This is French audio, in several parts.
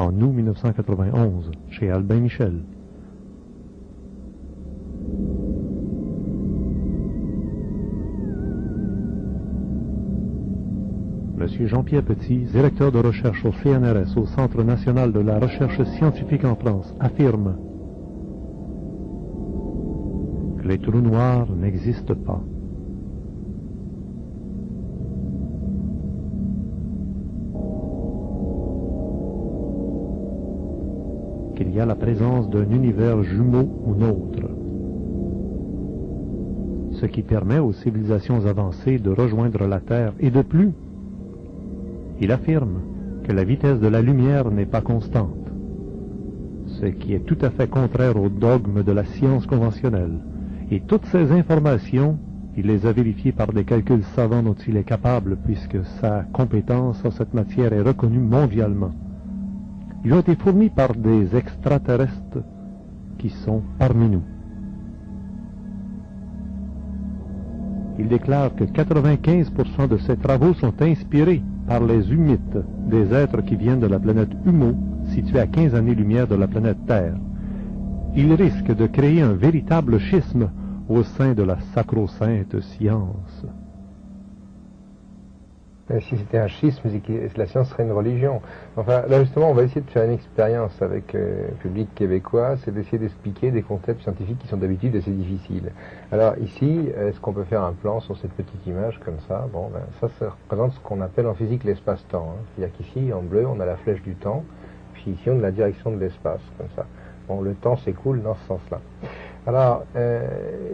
en août 1991, chez Albin Michel. Monsieur Jean-Pierre Petit, directeur de recherche au CNRS, au Centre national de la recherche scientifique en France, affirme que les trous noirs n'existent pas. Qu'il y a la présence d'un univers jumeau ou nôtre, ce qui permet aux civilisations avancées de rejoindre la Terre, et de plus, il affirme que la vitesse de la lumière n'est pas constante, ce qui est tout à fait contraire au dogme de la science conventionnelle. Et toutes ces informations, il les a vérifiées par des calculs savants dont il est capable, puisque sa compétence en cette matière est reconnue mondialement. Ils ont été fournis par des extraterrestres qui sont parmi nous. Il déclare que 95% de ses travaux sont inspirés par les humites, des êtres qui viennent de la planète Humo, située à 15 années-lumière de la planète Terre. Il risque de créer un véritable schisme au sein de la sacro-sainte science. Si c'était un schisme, la science serait une religion. Enfin, là justement, on va essayer de faire une expérience avec le public québécois, c'est d'essayer d'expliquer des concepts scientifiques qui sont d'habitude assez difficiles. Alors ici, est-ce qu'on peut faire un plan sur cette petite image comme ça? Bon, ben, ça représente ce qu'on appelle en physique l'espace-temps. Hein. C'est-à-dire qu'ici, en bleu, on a la flèche du temps, puis ici, on a la direction de l'espace, comme ça. Bon, le temps s'écoule dans ce sens-là. Alors,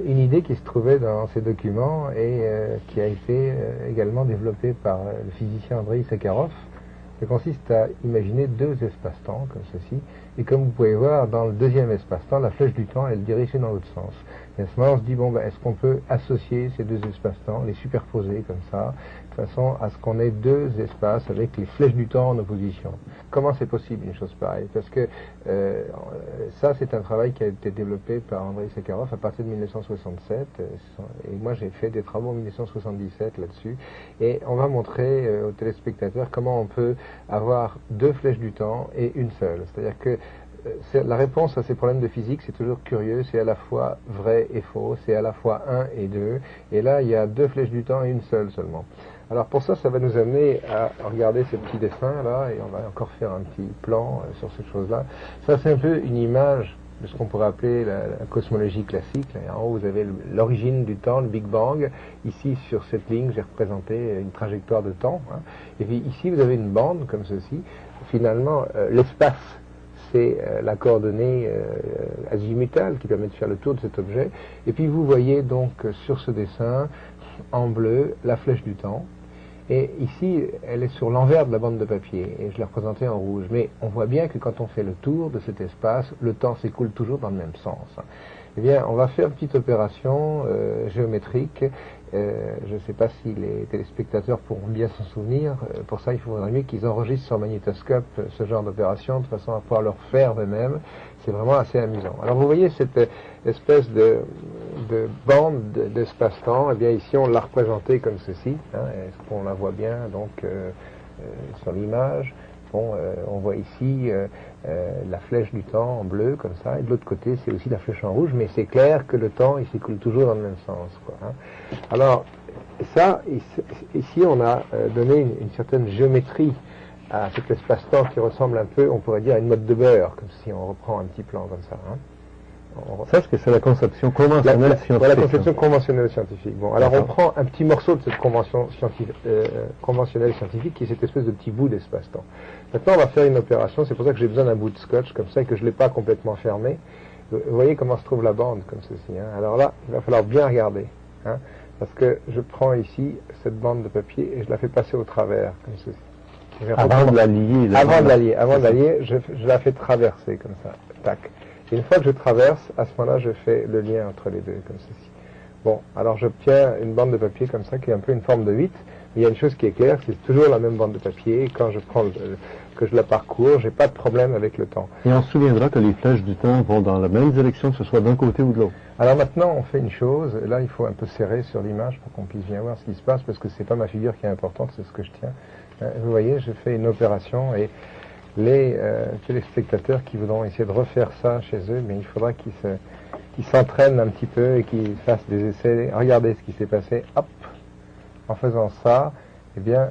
une idée qui se trouvait dans ces documents et qui a été également développée par le physicien Andrei Sakharov, ça consiste à imaginer deux espaces-temps comme ceci, et comme vous pouvez voir, dans le deuxième espace-temps, la flèche du temps, elle est dirigée dans l'autre sens. Et à ce moment, on se dit, bon, ben, est-ce qu'on peut associer ces deux espaces-temps, les superposer comme ça, de façon à ce qu'on ait deux espaces avec les flèches du temps en opposition? Comment c'est possible une chose pareille? Parce que ça, c'est un travail qui a été développé par Andrei Sakharov à partir de 1967, et moi j'ai fait des travaux en 1977 là-dessus, et on va montrer aux téléspectateurs comment on peut avoir deux flèches du temps et une seule. C'est-à-dire que la réponse à ces problèmes de physique, c'est toujours curieux, c'est à la fois vrai et faux, c'est à la fois 1 et 2, et là il y a deux flèches du temps et une seule seulement. Alors pour ça, ça va nous amener à regarder ces petits dessins là, et on va encore faire un petit plan sur cette chose-là. Ça c'est un peu une image de ce qu'on pourrait appeler la cosmologie classique. Là, en haut vous avez l'origine du temps, le Big Bang. Ici sur cette ligne j'ai représenté une trajectoire de temps, hein. Et puis ici vous avez une bande comme ceci. Finalement l'espace, c'est la coordonnée azimutale qui permet de faire le tour de cet objet. Et puis vous voyez donc sur ce dessin, en bleu, la flèche du temps. Et ici, elle est sur l'envers de la bande de papier, et je l'ai représentée en rouge. Mais on voit bien que quand on fait le tour de cet espace, le temps s'écoule toujours dans le même sens. Eh bien, on va faire une petite opération géométrique. Je ne sais pas si les téléspectateurs pourront bien s'en souvenir. Pour ça, il faudrait mieux qu'ils enregistrent sur magnétoscope ce genre d'opération, de façon à pouvoir le refaire d'eux-mêmes. C'est vraiment assez amusant. Alors, vous voyez cette espèce de bande d'espace-temps. Eh bien, ici, on l'a représentée comme ceci. Hein. Est-ce qu'on la voit bien, donc, sur l'image? Bon, on voit ici la flèche du temps en bleu, comme ça, et de l'autre côté, c'est aussi la flèche en rouge, mais c'est clair que le temps, il s'écoule toujours dans le même sens, quoi, hein. Alors, ça, ici, on a donné une certaine géométrie à cet espace-temps qui ressemble un peu, on pourrait dire, à une motte de beurre, comme si on reprend un petit plan comme ça, hein. Ça, c'est la conception conventionnelle scientifique. Voilà, la conception conventionnelle scientifique. Bon, alors on prend un petit morceau de cette convention conventionnelle scientifique, qui est cette espèce de petit bout d'espace-temps. Maintenant, on va faire une opération, c'est pour ça que j'ai besoin d'un bout de scotch, comme ça, et que je ne l'ai pas complètement fermé. Vous voyez comment se trouve la bande, comme ceci, hein. Alors là, il va falloir bien regarder, hein, parce que je prends ici cette bande de papier et je la fais passer au travers, comme ceci. Avant de la lier. Avant de la lier, je la fais traverser, comme ça, tac. Et une fois que je traverse, à ce moment-là, je fais le lien entre les deux, comme ceci. Bon, alors j'obtiens une bande de papier comme ça, qui est un peu une forme de 8. Mais il y a une chose qui est claire, c'est toujours la même bande de papier. Et quand je prends que je la parcours, j'ai pas de problème avec le temps. Et on se souviendra que les flèches du temps vont dans la même direction, que ce soit d'un côté ou de l'autre. Alors maintenant, on fait une chose. Là, il faut un peu serrer sur l'image pour qu'on puisse bien voir ce qui se passe, parce que c'est pas ma figure qui est importante, c'est ce que je tiens. Vous voyez, je fais une opération et les téléspectateurs qui voudront essayer de refaire ça chez eux, mais il faudra qu'ils s'entraînent un petit peu et qu'ils fassent des essais. Regardez ce qui s'est passé. Hop, en faisant ça, eh bien,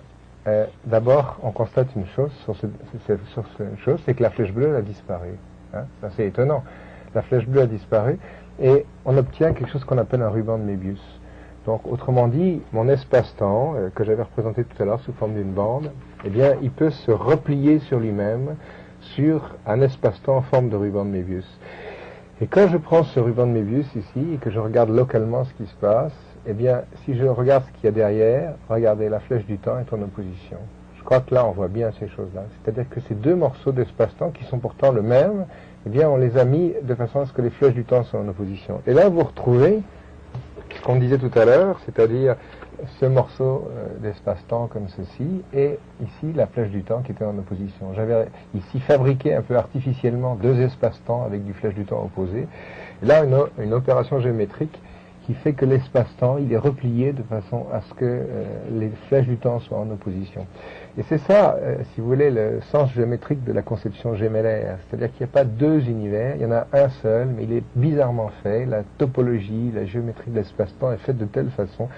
d'abord, on constate une chose sur cette chose, c'est que la flèche bleue a disparu. Hein, c'est assez étonnant. La flèche bleue a disparu et on obtient quelque chose qu'on appelle un ruban de Mébius. Donc, autrement dit, mon espace-temps, que j'avais représenté tout à l'heure sous forme d'une bande, eh bien, il peut se replier sur lui-même sur un espace-temps en forme de ruban de Mébius. Et quand je prends ce ruban de Mébius ici et que je regarde localement ce qui se passe, eh bien, si je regarde ce qu'il y a derrière, regardez, la flèche du temps est en opposition. Je crois que là, on voit bien ces choses-là. C'est-à-dire que ces deux morceaux d'espace-temps, qui sont pourtant le même, eh bien, on les a mis de façon à ce que les flèches du temps soient en opposition. Et là, vous retrouvez ce qu'on disait tout à l'heure, c'est-à-dire ce morceau d'espace-temps comme ceci, et ici, la flèche du temps qui était en opposition. J'avais ici fabriqué un peu artificiellement deux espaces-temps avec du flèche du temps opposé. Et là, une opération géométrique qui fait que l'espace-temps, il est replié de façon à ce que les flèches du temps soient en opposition. Et c'est ça, si vous voulez, le sens géométrique de la conception gémellaire. C'est-à-dire qu'il n'y a pas deux univers, il y en a un seul, mais il est bizarrement fait. La topologie, la géométrie de l'espace-temps est faite de telle façon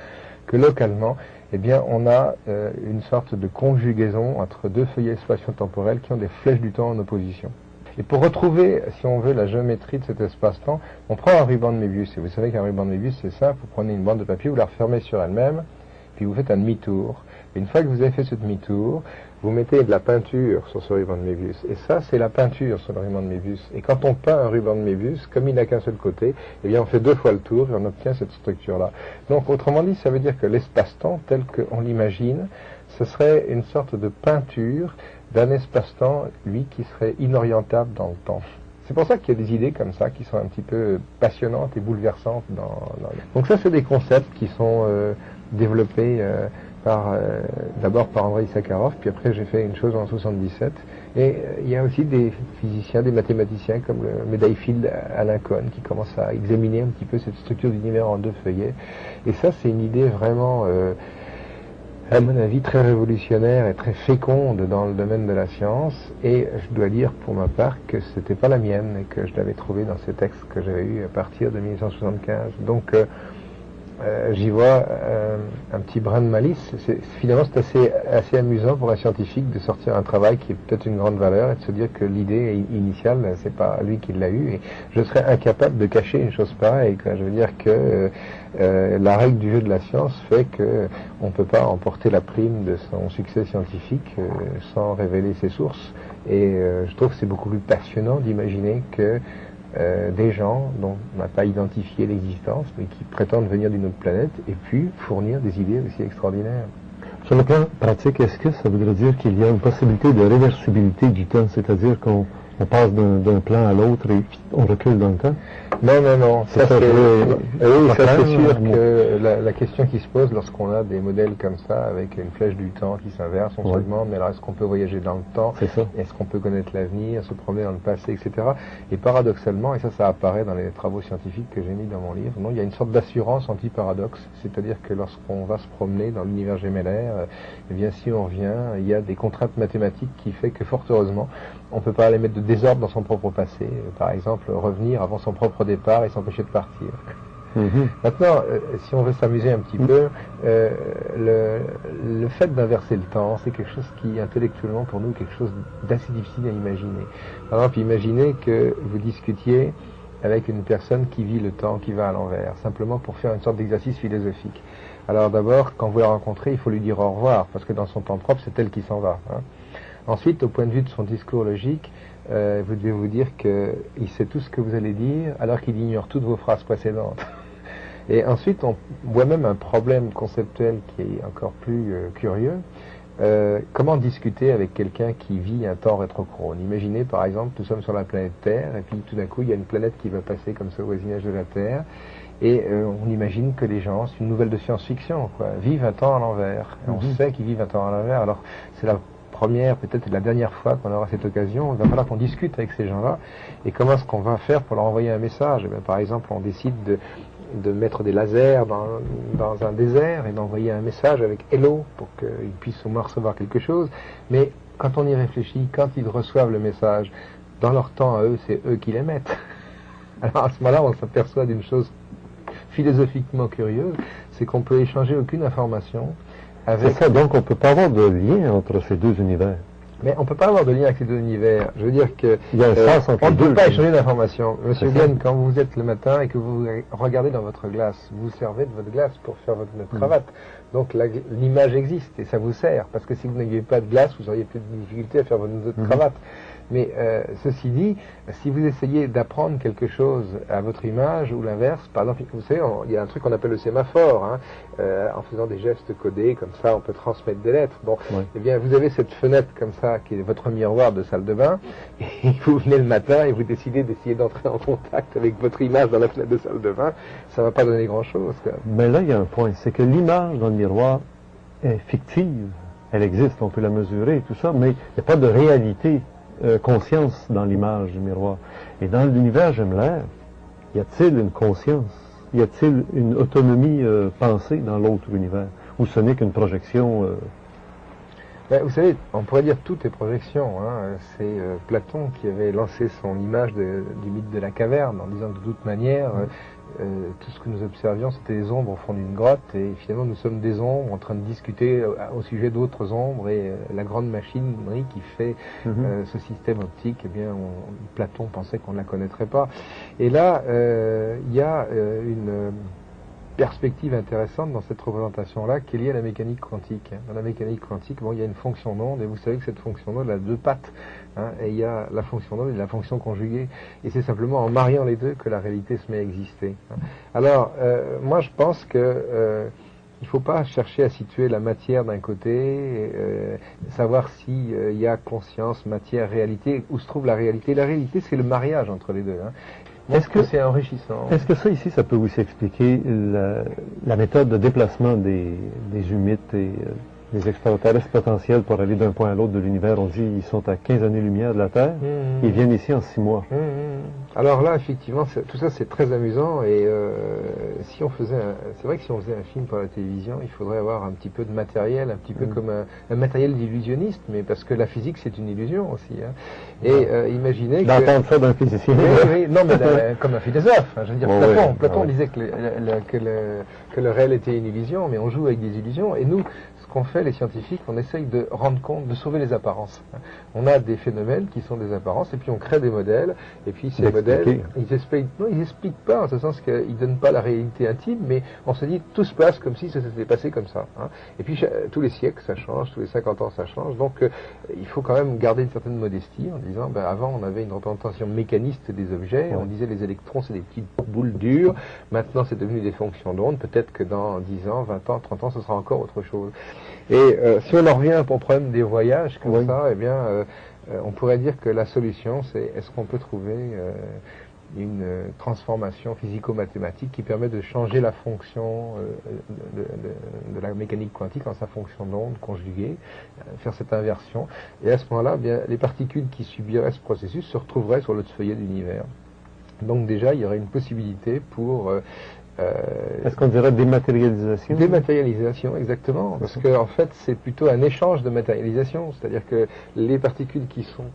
que localement, eh bien, on a une sorte de conjugaison entre deux feuillets spatio-temporels qui ont des flèches du temps en opposition. Et pour retrouver, si on veut, la géométrie de cet espace-temps, on prend un ruban de Mébius. Et vous savez qu'un ruban de Mébius, c'est simple. Vous prenez une bande de papier, vous la refermez sur elle-même, puis vous faites un demi-tour. Et une fois que vous avez fait ce demi-tour, vous mettez de la peinture sur ce ruban de Mébius. Et ça, c'est la peinture sur le ruban de Mébius. Et quand on peint un ruban de Mébius, comme il n'a qu'un seul côté, eh bien, on fait deux fois le tour et on obtient cette structure-là. Donc, autrement dit, ça veut dire que l'espace-temps, tel qu'on l'imagine, ce serait une sorte de peinture d'un espace-temps, lui, qui serait inorientable dans le temps. C'est pour ça qu'il y a des idées comme ça qui sont un petit peu passionnantes et bouleversantes. Donc ça, c'est des concepts qui sont développés d'abord par Andrei Sakharov, puis après j'ai fait une chose en 77. Et il y a aussi des physiciens, des mathématiciens comme le médaille Field Alain Cohen qui commencent à examiner un petit peu cette structure d'univers en deux feuillets. Et ça, c'est une idée vraiment à mon avis, très révolutionnaire et très féconde dans le domaine de la science, et je dois dire pour ma part que c'était pas la mienne et que je l'avais trouvée dans ces textes que j'avais eus à partir de 1975. Donc j'y vois un petit brin de malice. Finalement, c'est assez amusant pour un scientifique de sortir un travail qui est peut-être une grande valeur et de se dire que l'idée initiale, c'est pas lui qui l'a eue. Et je serais incapable de cacher une chose pareille, quoi. Je veux dire que la règle du jeu de la science fait que on ne peut pas emporter la prime de son succès scientifique sans révéler ses sources. Et je trouve que c'est beaucoup plus passionnant d'imaginer que des gens dont on n'a pas identifié l'existence, mais qui prétendent venir d'une autre planète, et puis fournir des idées aussi extraordinaires. Sur le plan pratique, est-ce que ça voudrait dire qu'il y a une possibilité de réversibilité du temps, c'est-à-dire qu'on passe d'un plan à l'autre et on recule dans le temps? Non, non, non. Ça, c'est sûr bon. que la question qui se pose lorsqu'on a des modèles comme ça, avec une flèche du temps qui s'inverse, on se demande, mais alors est-ce qu'on peut voyager dans le temps? Est-ce qu'on peut connaître l'avenir, se promener dans le passé, etc. Et paradoxalement, et ça apparaît dans les travaux scientifiques que j'ai mis dans mon livre, non, il y a une sorte d'assurance anti-paradoxe, c'est-à-dire que lorsqu'on va se promener dans l'univers gémellaire, eh bien, si on revient, il y a des contraintes mathématiques qui fait que, fort heureusement, on ne peut pas aller mettre de désordre dans son propre passé. Par exemple, revenir avant son propre départ et s'empêcher de partir. Maintenant, si on veut s'amuser un petit peu, le fait d'inverser le temps, c'est quelque chose qui, intellectuellement, pour nous, quelque chose d'assez difficile à imaginer. Par exemple, imaginez que vous discutiez avec une personne qui vit le temps, qui va à l'envers, simplement pour faire une sorte d'exercice philosophique. Alors d'abord, quand vous la rencontrez, il faut lui dire au revoir, parce que dans son temps propre, c'est elle qui s'en va. Hein. Ensuite, au point de vue de son discours logique, vous devez vous dire qu'il sait tout ce que vous allez dire, alors qu'il ignore toutes vos phrases précédentes. Et ensuite, on voit même un problème conceptuel qui est encore plus curieux. Comment discuter avec quelqu'un qui vit un temps rétrochrone? Imaginez, par exemple, nous sommes sur la planète Terre, et puis tout d'un coup, il y a une planète qui va passer comme ça au voisinage de la Terre, et on imagine que les gens, c'est une nouvelle de science-fiction, quoi, vivent un temps à l'envers. Et on sait qu'ils vivent un temps à l'envers, alors c'est la première, peut-être la dernière fois qu'on aura cette occasion. Il va falloir qu'on discute avec ces gens-là, et comment est-ce qu'on va faire pour leur envoyer un message? Eh bien, par exemple, on décide de mettre des lasers dans un désert et d'envoyer un message avec Hello pour qu'ils puissent au moins recevoir quelque chose. Mais quand on y réfléchit, quand ils reçoivent le message, dans leur temps à eux, c'est eux qui l'émettent. Alors à ce moment-là, on s'aperçoit d'une chose philosophiquement curieuse, c'est qu'on peut échanger aucune information avec... C'est ça, donc on ne peut pas avoir de lien entre ces deux univers. Mais on ne peut pas avoir de lien avec ces deux univers. Je veux dire que il y a un sens entre on ne peut deux, pas échanger d'informations. Monsieur C'est ça. Guen, quand vous êtes le matin et que vous regardez dans votre glace, vous servez de votre glace pour faire votre cravate. Donc l'image existe et ça vous sert. Parce que si vous n'aviez pas de glace, vous auriez plus de difficulté à faire votre cravate. Mais ceci dit, si vous essayez d'apprendre quelque chose à votre image ou l'inverse, par exemple, vous savez, il y a un truc qu'on appelle le sémaphore, hein, en faisant des gestes codés, comme ça on peut transmettre des lettres. Bon, eh bien vous avez cette fenêtre comme ça, qui est votre miroir de salle de bain, et vous venez le matin et vous décidez d'essayer d'entrer en contact avec votre image dans la fenêtre de salle de bain, ça ne va pas donner grand-chose. Mais là, il y a un point, c'est que l'image dans le miroir est fictive, elle existe, on peut la mesurer et tout ça, mais il n'y a pas de réalité. Conscience dans l'image du miroir. Et dans l'univers Gemelère, y a-t-il une conscience? Y a-t-il une autonomie pensée dans l'autre univers? Ou ce n'est qu'une projection Ben, vous savez, on pourrait dire tout est projection. Hein. C'est Platon qui avait lancé son image du mythe de la caverne en disant que de toute manière, tout ce que nous observions, c'était des ombres au fond d'une grotte, et finalement nous sommes des ombres en train de discuter au sujet d'autres ombres, et la grande machinerie qui fait ce système optique, eh bien, Platon pensait qu'on ne la connaîtrait pas. Et là, il y a une perspective intéressante dans cette représentation-là qui est liée à la mécanique quantique. Dans la mécanique quantique, bon, il y a une fonction d'onde, et vous savez que cette fonction d'onde a deux pattes, hein, et il y a la fonction d'onde et la fonction conjuguée, et c'est simplement en mariant les deux que la réalité se met à exister. Hein. Alors, moi je pense que il ne faut pas chercher à situer la matière d'un côté, savoir s'il y a conscience, matière, réalité, où se trouve la réalité. La réalité, c'est le mariage entre les deux. Hein. Est-ce que c'est enrichissant? Est-ce que ça ici, ça peut aussi expliquer la méthode de déplacement des humites et des extraterrestres potentiels pour aller d'un point à l'autre de l'univers? On dit qu'ils sont à 15 années-lumière de la Terre, ils viennent ici en 6 mois. Alors là, effectivement, tout ça c'est très amusant, et si on faisait c'est vrai que si on faisait un film pour la télévision, il faudrait avoir un petit peu de matériel, un petit peu comme un matériel d'illusionniste, mais parce que la physique c'est une illusion aussi. Hein. Et imaginez d'entendre ça d'un physicien. Oui, non, mais comme un philosophe. Hein, je veux dire, Platon disait que le réel était une illusion, mais on joue avec des illusions, et nous, ce qu'on fait, les scientifiques, on essaye de rendre compte, de sauver les apparences. On a des phénomènes qui sont des apparences, et puis on crée des modèles, et puis ces modèles, ils expliquent pas, en ce sens qu'ils donnent pas la réalité intime, mais on se dit, tout se passe comme si ça s'était passé comme ça. Hein. Et puis, tous les siècles, ça change, tous les 50 ans, ça change, donc il faut quand même garder une certaine modestie, en disant, ben, avant, on avait une représentation mécaniste des objets, on disait les électrons, c'est des petites boules dures, maintenant, c'est devenu des fonctions d'onde, peut-être que dans 10 ans, 20 ans, 30 ans, ce sera encore autre chose. Et si on en revient au problème des voyages comme ça, eh bien, on pourrait dire que la solution, c'est est-ce qu'on peut trouver une transformation physico-mathématique qui permet de changer la fonction de la mécanique quantique en sa fonction d'onde conjuguée, faire cette inversion. Et à ce moment-là, eh bien, les particules qui subiraient ce processus se retrouveraient sur l'autre feuillet de l'univers. Donc déjà, il y aurait une possibilité pour est-ce qu'on dirait dématérialisation? Dématérialisation, exactement. Parce que en fait, c'est plutôt un échange de matérialisation. C'est-à-dire que les particules qui sont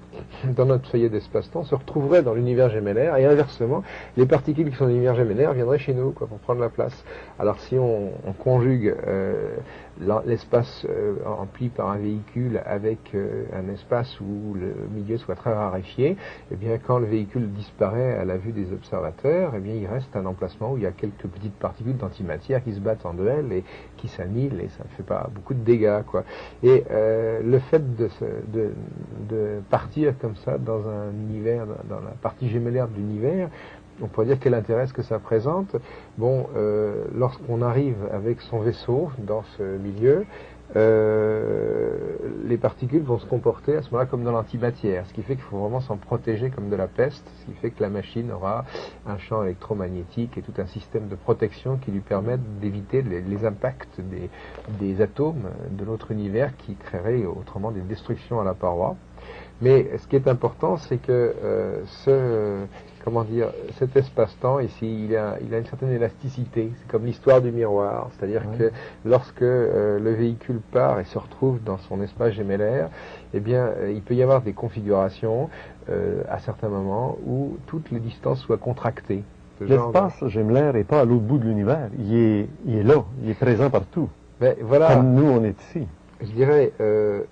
dans notre feuillet d'espace-temps se retrouveraient dans l'univers gémellaire, et inversement, les particules qui sont dans l'univers gémellaire viendraient chez nous, quoi, pour prendre la place. Alors si on conjugue l'espace empli par un véhicule avec un espace où le milieu soit très raréfié, eh bien quand le véhicule disparaît à la vue des observateurs, eh bien il reste un emplacement où il y a quelques petites particules d'antimatière qui se battent en duel et qui s'annihilent, et ça ne fait pas beaucoup de dégâts, quoi. Et le fait de partir comme ça dans un univers, dans la partie gémellaire de l'univers, on pourrait dire quel intérêt est-ce que ça présente. Bon, lorsqu'on arrive avec son vaisseau dans ce milieu, les particules vont se comporter à ce moment-là comme dans l'antimatière, ce qui fait qu'il faut vraiment s'en protéger comme de la peste, ce qui fait que la machine aura un champ électromagnétique et tout un système de protection qui lui permettent d'éviter les impacts des atomes de notre univers qui créeraient autrement des destructions à la paroi. Mais ce qui est important, c'est que comment dire, cet espace-temps ici, il a une certaine élasticité. C'est comme l'histoire du miroir, c'est-à-dire que lorsque le véhicule part et se retrouve dans son espace gémellaire, eh bien, il peut y avoir des configurations à certains moments où toutes les distances soient contractées. L'espace gémellaire n'est pas à l'autre bout de l'univers. Il est là, il est présent partout. Mais voilà. Comme nous, on est ici. Je dirais,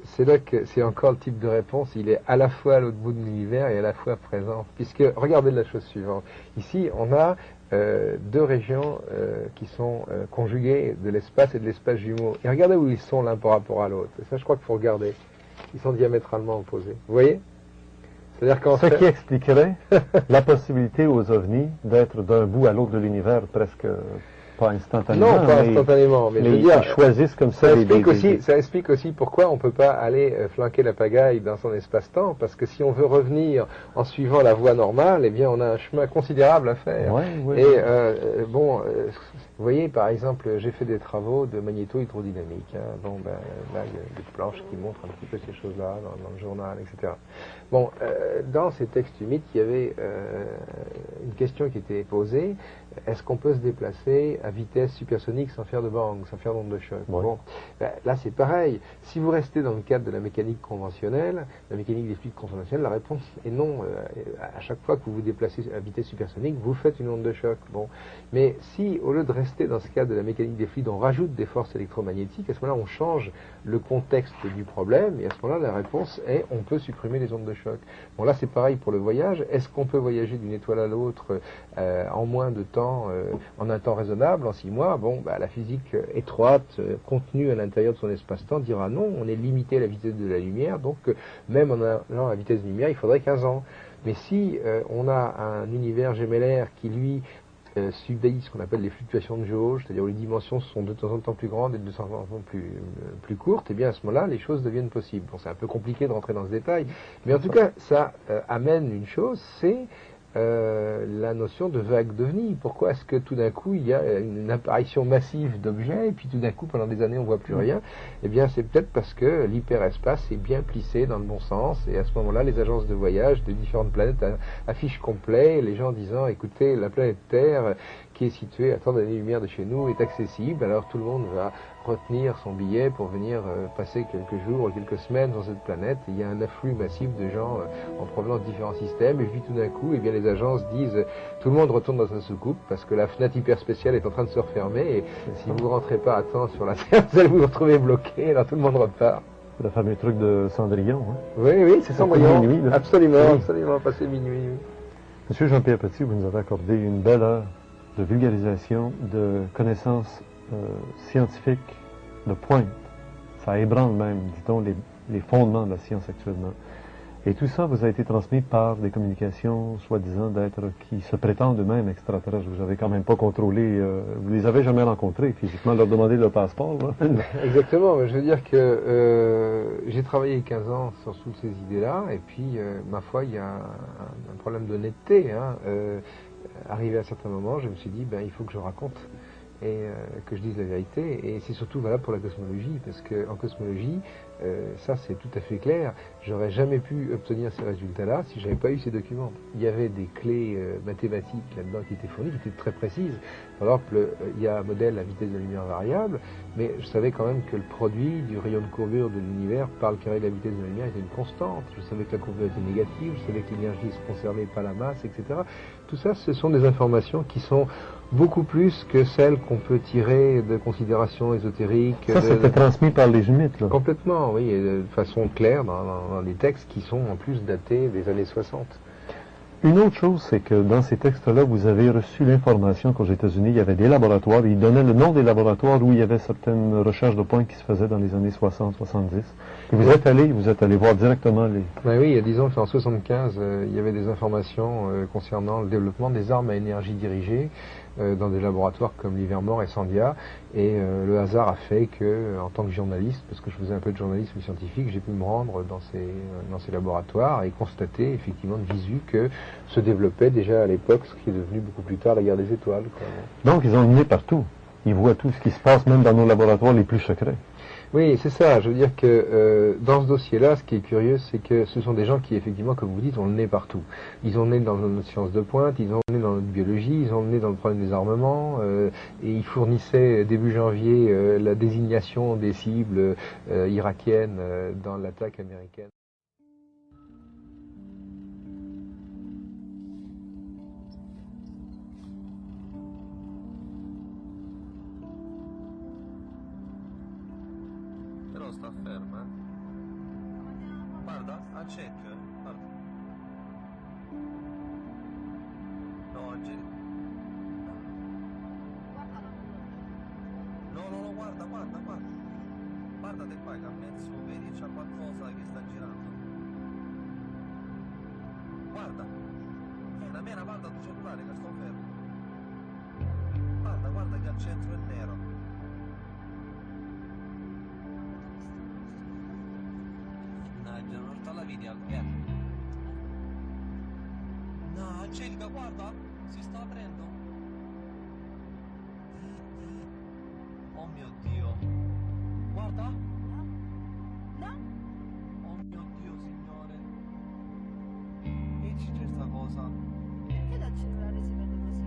c'est là que c'est encore le type de réponse, il est à la fois à l'autre bout de l'univers et à la fois présent. Puisque, regardez la chose suivante. Ici, on a deux régions qui sont conjuguées de l'espace et de l'espace jumeau. Et regardez où ils sont l'un par rapport à l'autre. Et ça, je crois qu'il faut regarder. Ils sont diamétralement opposés. Vous voyez? C'est-à-dire qu'en Ce qui expliquerait la possibilité aux ovnis d'être d'un bout à l'autre de l'univers presque... Pas instantanément. Non, pas instantanément, mais je veux dire, ils choisissent comme ça. Ça explique aussi pourquoi on ne peut pas aller flanquer la pagaille dans son espace-temps, parce que si on veut revenir en suivant la voie normale, eh bien, on a un chemin considérable à faire. Et vous voyez, par exemple, j'ai fait des travaux de magnéto-hydrodynamique. Hein. Bon, ben, là, il y a des planches qui montrent un petit peu ces choses-là dans le journal, etc. Bon, dans ces textes humides, il y avait une question qui était posée. Est-ce qu'on peut se déplacer à vitesse supersonique sans faire de bang, sans faire d'onde de choc? Bon, ben, là c'est pareil. Si vous restez dans le cadre de la mécanique conventionnelle, la mécanique des fluides conventionnelle, la réponse est non. À chaque fois que vous vous déplacez à vitesse supersonique, vous faites une onde de choc. Bon, mais si au lieu de rester dans ce cadre de la mécanique des fluides, on rajoute des forces électromagnétiques, à ce moment-là on change le contexte du problème et à ce moment-là la réponse est on peut supprimer les ondes de choc. Bon, là c'est pareil pour le voyage. Est-ce qu'on peut voyager d'une étoile à l'autre en moins de temps, en un temps raisonnable, en 6 mois? Bon, bah, la physique étroite, contenue à l'intérieur de son espace-temps, dira non, on est limité à la vitesse de la lumière, donc même en allant à la vitesse de la lumière, il faudrait 15 ans. Mais si on a un univers gémellaire qui, lui, subit ce qu'on appelle les fluctuations de jauge, c'est-à-dire où les dimensions sont de temps en temps plus grandes et de temps en temps plus courtes, et bien à ce moment-là, les choses deviennent possibles. Bon, c'est un peu compliqué de rentrer dans ce détail, mais en tout cas, ça amène une chose, c'est la notion de vague d'ovnis. Pourquoi est-ce que tout d'un coup il y a une apparition massive d'objets et puis tout d'un coup pendant des années on voit plus rien? Eh bien c'est peut-être parce que l'hyperespace est bien plissé dans le bon sens et à ce moment-là les agences de voyage de différentes planètes affichent complet, les gens disant écoutez la planète Terre qui est située à tant d'années-lumière de chez nous est accessible, alors tout le monde va retenir son billet pour venir passer quelques jours ou quelques semaines sur cette planète. Il y a un afflux massif de gens en provenance de différents systèmes et puis tout d'un coup, eh bien, les agences disent tout le monde retourne dans sa soucoupe parce que la fenêtre hyper spéciale est en train de se refermer et si vous ne rentrez pas à temps sur la Terre, vous allez vous retrouver bloqué, alors tout le monde repart. Le fameux truc de Cendrillon. Hein? Oui, c'est Cendrillon. Minuit, absolument, passer minuit. Oui. Monsieur Jean-Pierre Petit, vous nous avez accordé une belle heure de vulgarisation, de connaissances scientifiques de pointe. Ça ébranle même, dit-on, les fondements de la science actuellement. Et tout ça vous a été transmis par des communications, soi-disant, d'êtres qui se prétendent eux-mêmes extraterrestres. Vous n'avez quand même pas contrôlé, vous les avez jamais rencontrés physiquement, leur demander leur passeport. Exactement, je veux dire que j'ai travaillé 15 ans sur toutes ces idées-là, et puis, ma foi, il y a un problème d'honnêteté. Hein. Arrivé à certains moments, je me suis dit, ben, il faut que je raconte et que je dise la vérité. Et c'est surtout valable pour la cosmologie, parce qu'en cosmologie, ça c'est tout à fait clair, j'aurais jamais pu obtenir ces résultats-là si j'avais pas eu ces documents. Il y avait des clés mathématiques là-dedans qui étaient fournies, qui étaient très précises. Par exemple, il y a un modèle à vitesse de la lumière variable, mais je savais quand même que le produit du rayon de courbure de l'univers par le carré de la vitesse de la lumière était une constante. Je savais que la courbure était négative, je savais que l'énergie se conservait pas la masse, etc. Tout ça, ce sont des informations qui sont beaucoup plus que celles qu'on peut tirer de considérations ésotériques. Ça, c'était transmis par les jumettes, là. Complètement, oui, et de façon claire dans des textes qui sont en plus datés des années 60. Une autre chose, c'est que dans ces textes-là, vous avez reçu l'information qu'aux États-Unis, il y avait des laboratoires, ils donnaient le nom des laboratoires où il y avait certaines recherches de pointe qui se faisaient dans les années 60-70. Et vous êtes allé voir directement les... Ben oui, disons qu'en 75, il y avait des informations concernant le développement des armes à énergie dirigée dans des laboratoires comme Livermore et Sandia, et le hasard a fait que, en tant que journaliste, parce que je faisais un peu de journalisme scientifique, j'ai pu me rendre dans ces laboratoires et constater effectivement de visu que se développait déjà à l'époque ce qui est devenu beaucoup plus tard la guerre des étoiles. Donc ils ont mené partout. Ils voient tout ce qui se passe, même dans nos laboratoires les plus secrets. Oui, c'est ça. Je veux dire que dans ce dossier-là, ce qui est curieux, c'est que ce sont des gens qui, effectivement, comme vous dites, ont le nez partout. Ils ont le nez dans notre science de pointe, ils ont le nez dans notre biologie, ils ont le nez dans le problème des armements, et ils fournissaient début janvier la désignation des cibles irakiennes dans l'attaque américaine. Però sta ferma. Guarda, accetti, guarda. No, no, guarda. Guardate qua che a mezzo, vedi, c'è qualcosa che sta girando. Guarda. La mia guarda tu cellulare che sto fermo. Guarda che al centro è nero. Non sta la video, No, Angelica, guarda, si sta aprendo. Oh mio Dio. Guarda. No? Oh mio Dio, signore. Vedi c'è sta cosa. Perché dal cellulare si vede così?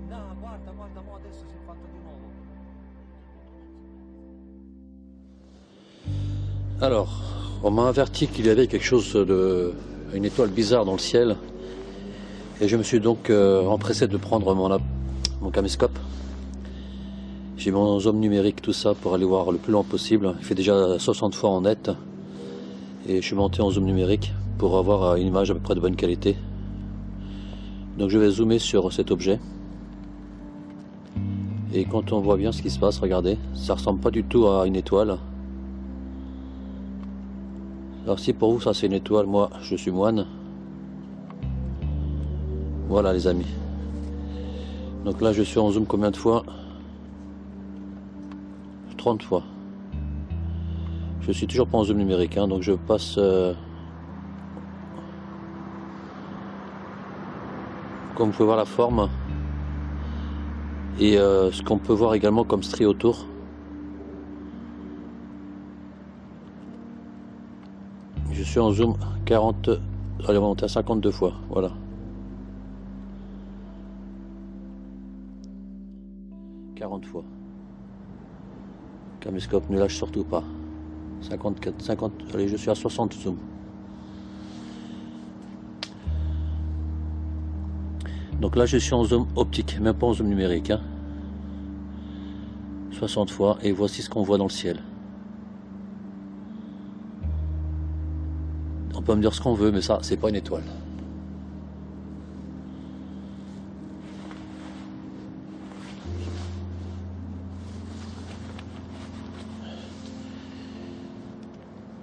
No, guarda, mo adesso si è fatto di nuovo. Alors, on m'a averti qu'il y avait quelque chose une étoile bizarre dans le ciel, et je me suis donc empressé de prendre mon caméscope. J'ai mon zoom numérique, tout ça, pour aller voir le plus loin possible. Il fait déjà 60 fois en net, et je suis monté en zoom numérique pour avoir une image à peu près de bonne qualité. Donc je vais zoomer sur cet objet, et quand on voit bien ce qui se passe, regardez, ça ressemble pas du tout à une étoile. Alors si pour vous ça c'est une étoile, moi je suis moine. Voilà les amis. Donc là je suis en zoom combien de fois? 30 fois. Je suis toujours pas en zoom numérique, hein, donc je passe... Comme vous pouvez voir la forme. Et ce qu'on peut voir également comme stries autour. Je suis en zoom 40, allez on va monter à 52 fois, voilà. « 40 fois. Caméscope ne lâche surtout pas. 54, 50, allez je suis à 60 zoom. Donc là je suis en zoom optique, même pas en zoom numérique. Hein. 60 fois, et voici ce qu'on voit dans le ciel. On peut me dire ce qu'on veut, mais ça, c'est pas une étoile.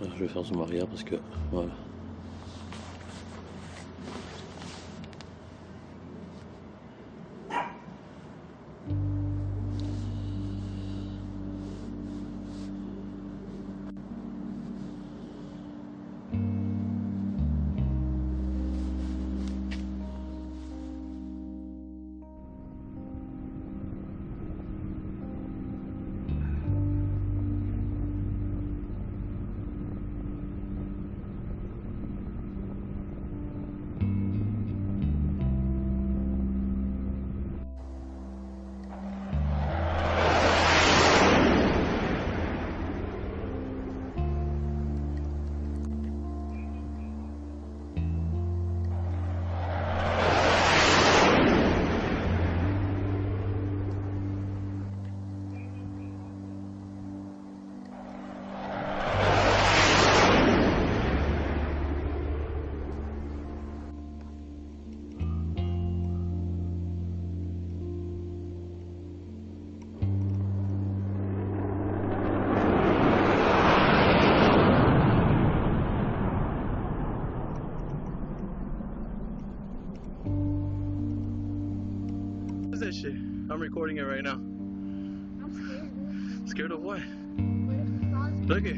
Alors, je vais faire zoom arrière parce que, voilà. That shit. I'm recording it right now. I'm scared. Scared of what? What if it falls? Look it.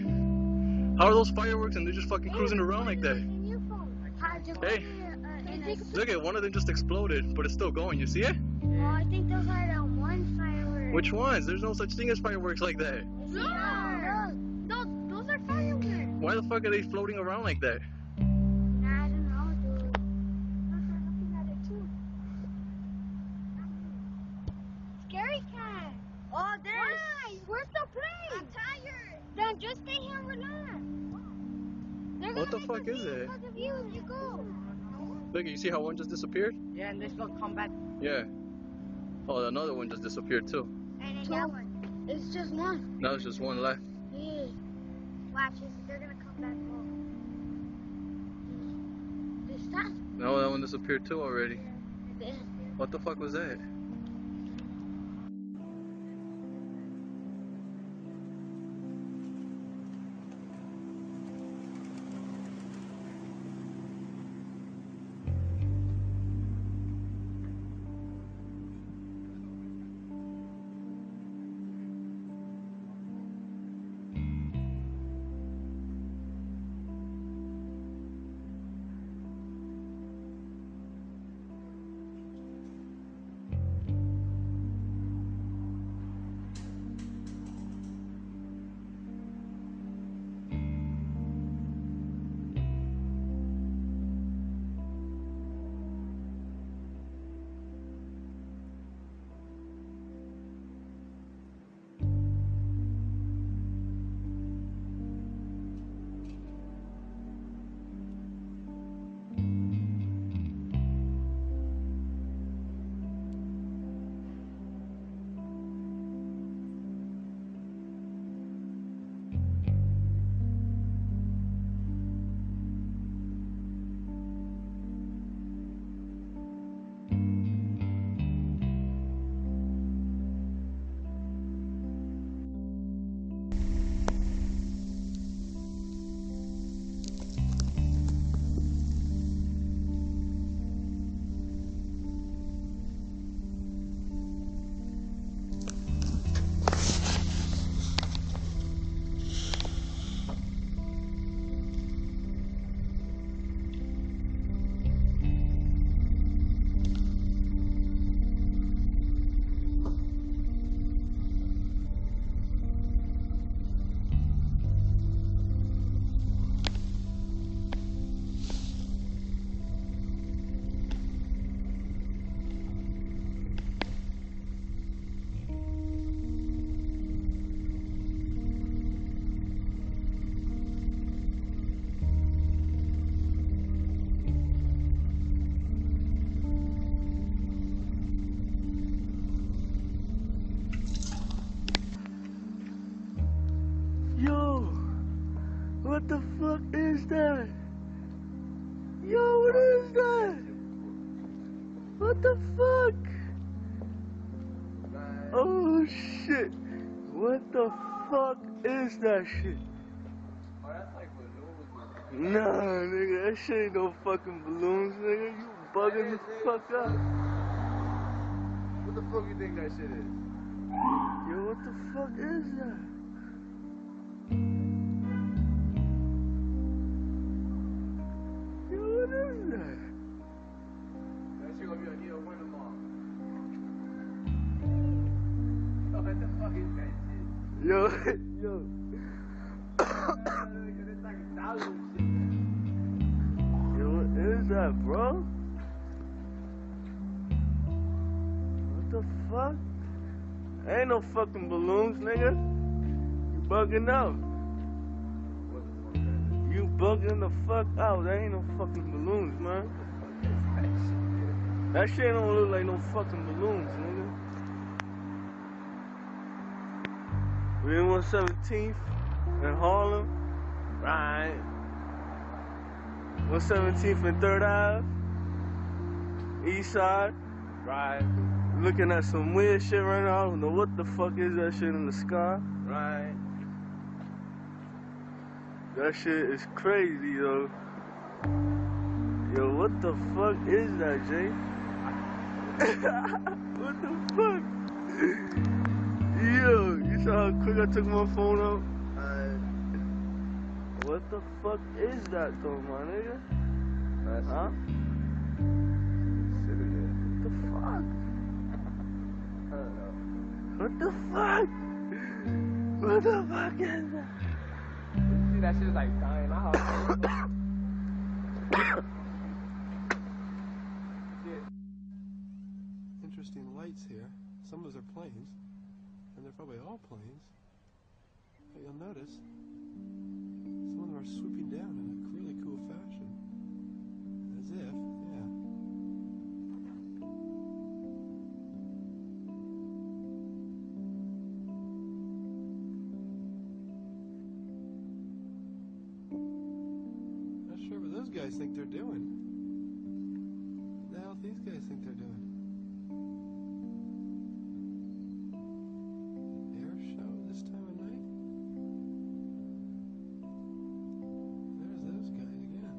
How are those fireworks and they're just fucking cruising around like that? Hey. Look at one of them just exploded, but it's still going. You see it? Well, I think those are the one firework. Which ones? There's no such thing as fireworks like that. No, those are fireworks. Why the fuck are they floating around like that? I don't know, dude. Look, we're looking at it too. Scary cat. Oh, there's. Why? Where's the plane? I'm tired. Then just stay here and relax. They're What the gonna fuck make us is leave it? because of you if you go. Look, you see how one just disappeared? Yeah, and this will come back. Yeah. Oh, another one just disappeared too. And then that one. It's just one. Now there's just one left. Yeah. Watch this. They're gonna come back home. This time. No, that one disappeared too already. This. What the fuck was that? What the fuck is that? Yo, what is that? What the fuck? Oh shit. What the fuck is that shit? Nah, nigga, that shit ain't no fucking balloons, nigga. You bugging the fuck out. What the fuck you think that shit is? Yo, what the fuck is that? Yo, what is that? That shit gonna be on Neil Win tomorrow. What the fuck is that shit? Yo, yo. Yo, what is that, bro? What the fuck? Ain't no fucking balloons, nigga. You bugging out. You bugging the fuck out. That ain't no fucking balloons, man. That shit don't look like no fucking balloons, nigga. We in 117th in Harlem. Right. 117th and 3rd Ave. East side. Right. Looking at some weird shit right now. I don't know what the fuck is that shit in the sky. Right. That shit is crazy, yo. Yo, what the fuck is that, Jay? What the fuck? Yo, you saw how quick I took my phone out? What the fuck is that, though, my nigga? Huh? What the fuck? I don't know. What the fuck? What the fuck is that? See, that shit is like dying out. Interesting lights here. Some of those are planes, and they're probably all planes. But you'll notice some of them are swooping down in a really cool fashion. As if, yeah. Not sure what those guys think they're doing. What the hell do these guys think they're doing? Air show this time of night? There's those guys again.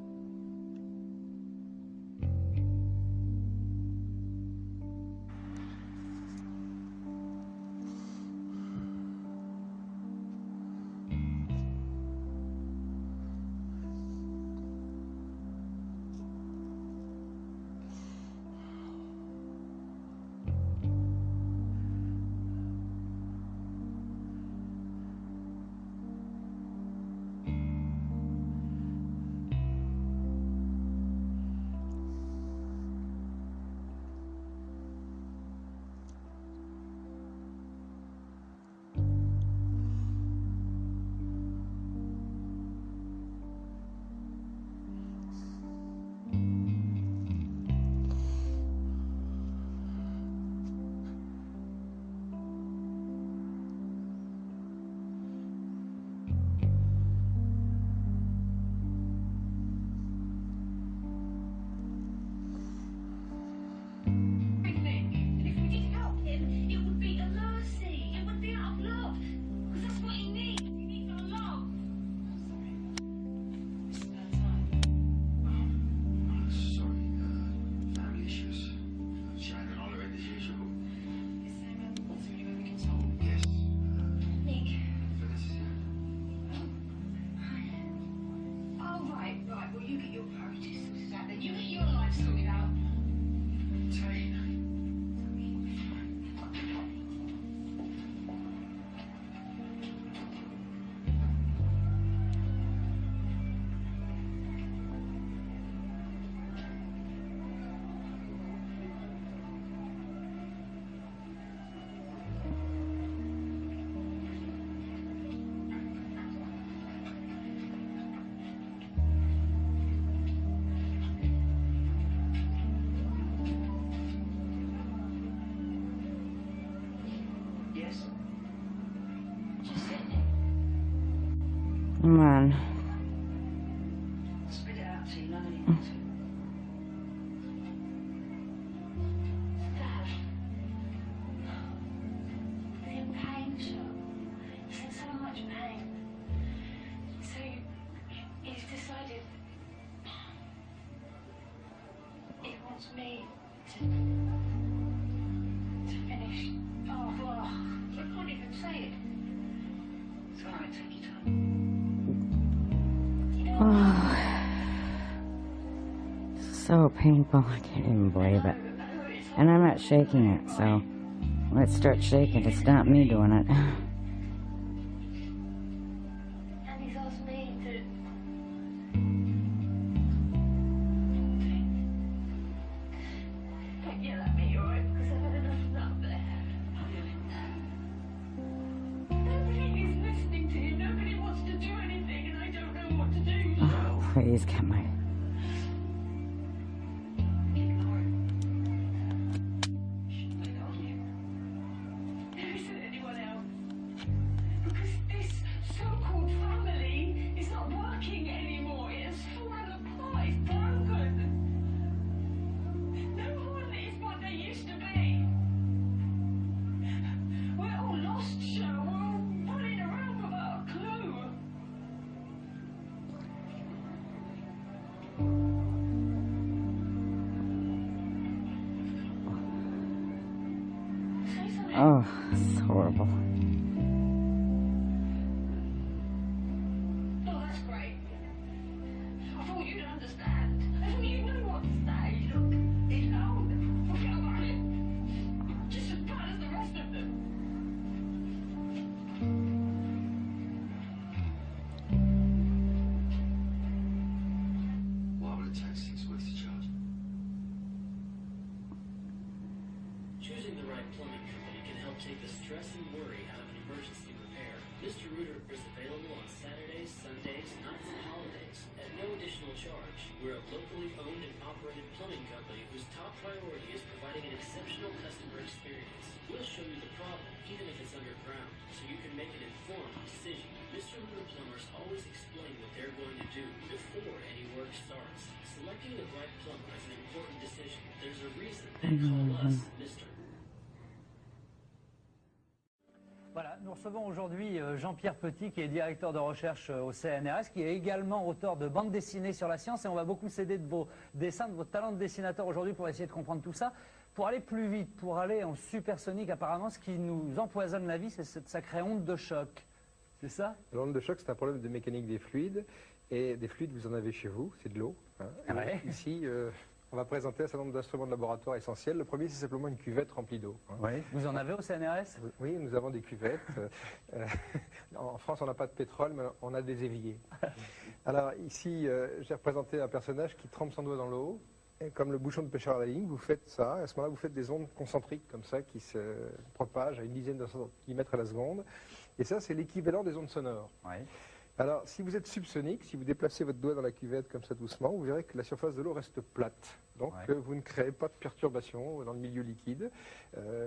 Come on. Spit it out, Tina. I need to. Dad. Is he in pain, Sean? He's in so much pain. So he's decided he wants me to finish. Oh, well, I can't even say it. It's alright, take your time. Oh, so painful. I can't even believe it. And I'm not shaking it, so let's start shaking to stop me doing it. And he's asked me to. Don't yell at me, alright? Because I've had enough of that up there. Nobody is listening to you. Nobody wants to do anything, and I don't know what to do. Oh, please, get my... There isn't anyone else. Because this so-called family is not working anymore. It has fallen apart. It's broken. No one is what they used to be. We're all lost, Joe. We're all running around without a clue. Bright Plumbing Company can help take the stress and worry out of an emergency repair. Mr. Reuter is available on Saturdays, Sundays, nights, and holidays at no additional charge. We're a locally owned and operated plumbing company whose top priority is providing an exceptional customer experience. We'll show you the problem, even if it's underground, so you can make an informed decision. Mr. Reuter Plumbers always explain what they're going to do before any work starts. Selecting the right plumber is an important decision. There's a reason they call us Mr. Voilà, nous recevons aujourd'hui Jean-Pierre Petit, qui est directeur de recherche au CNRS, qui est également auteur de bandes dessinées sur la science, et on va beaucoup s'aider de vos dessins, de votre talent de dessinateur aujourd'hui pour essayer de comprendre tout ça. Pour aller plus vite, pour aller en supersonique, apparemment, ce qui nous empoisonne la vie, c'est cette sacrée onde de choc. C'est ça? L'onde de choc, c'est un problème de mécanique des fluides, et des fluides, vous en avez chez vous, c'est de l'eau. Hein. Ouais. Ici, on va présenter un certain nombre d'instruments de laboratoire essentiels. Le premier, c'est simplement une cuvette remplie d'eau. Hein. Oui. Vous en avez au CNRS? Oui, nous avons des cuvettes. En France, on n'a pas de pétrole, mais on a des éviers. Alors ici, j'ai représenté un personnage qui trempe son doigt dans l'eau. Et comme le bouchon de pêcheur à la ligne, vous faites ça. À ce moment-là, vous faites des ondes concentriques comme ça qui se propagent à une dizaine de centimètres à la seconde. Et ça, c'est l'équivalent des ondes sonores. Oui. Alors, si vous êtes subsonique, si vous déplacez votre doigt dans la cuvette comme ça doucement, vous verrez que la surface de l'eau reste plate. Donc, vous ne créez pas de perturbation dans le milieu liquide.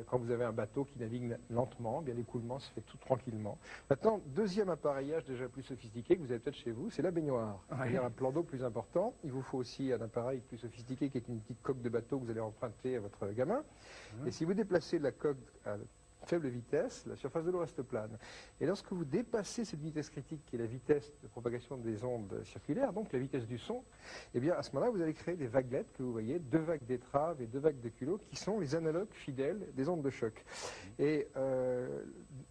Quand vous avez un bateau qui navigue lentement, bien l'écoulement se fait tout tranquillement. Maintenant, deuxième appareillage déjà plus sophistiqué que vous avez peut-être chez vous, c'est la baignoire. C'est-à-dire un plan d'eau plus important. Il vous faut aussi un appareil plus sophistiqué qui est une petite coque de bateau que vous allez emprunter à votre gamin. Et si vous déplacez la coque à faible vitesse, la surface de l'eau reste plane. Et lorsque vous dépassez cette vitesse critique, qui est la vitesse de propagation des ondes circulaires, donc la vitesse du son, eh bien à ce moment-là, vous allez créer des vaguelettes que vous voyez, 2 vagues d'étrave et 2 vagues de culot, qui sont les analogues fidèles des ondes de choc. Et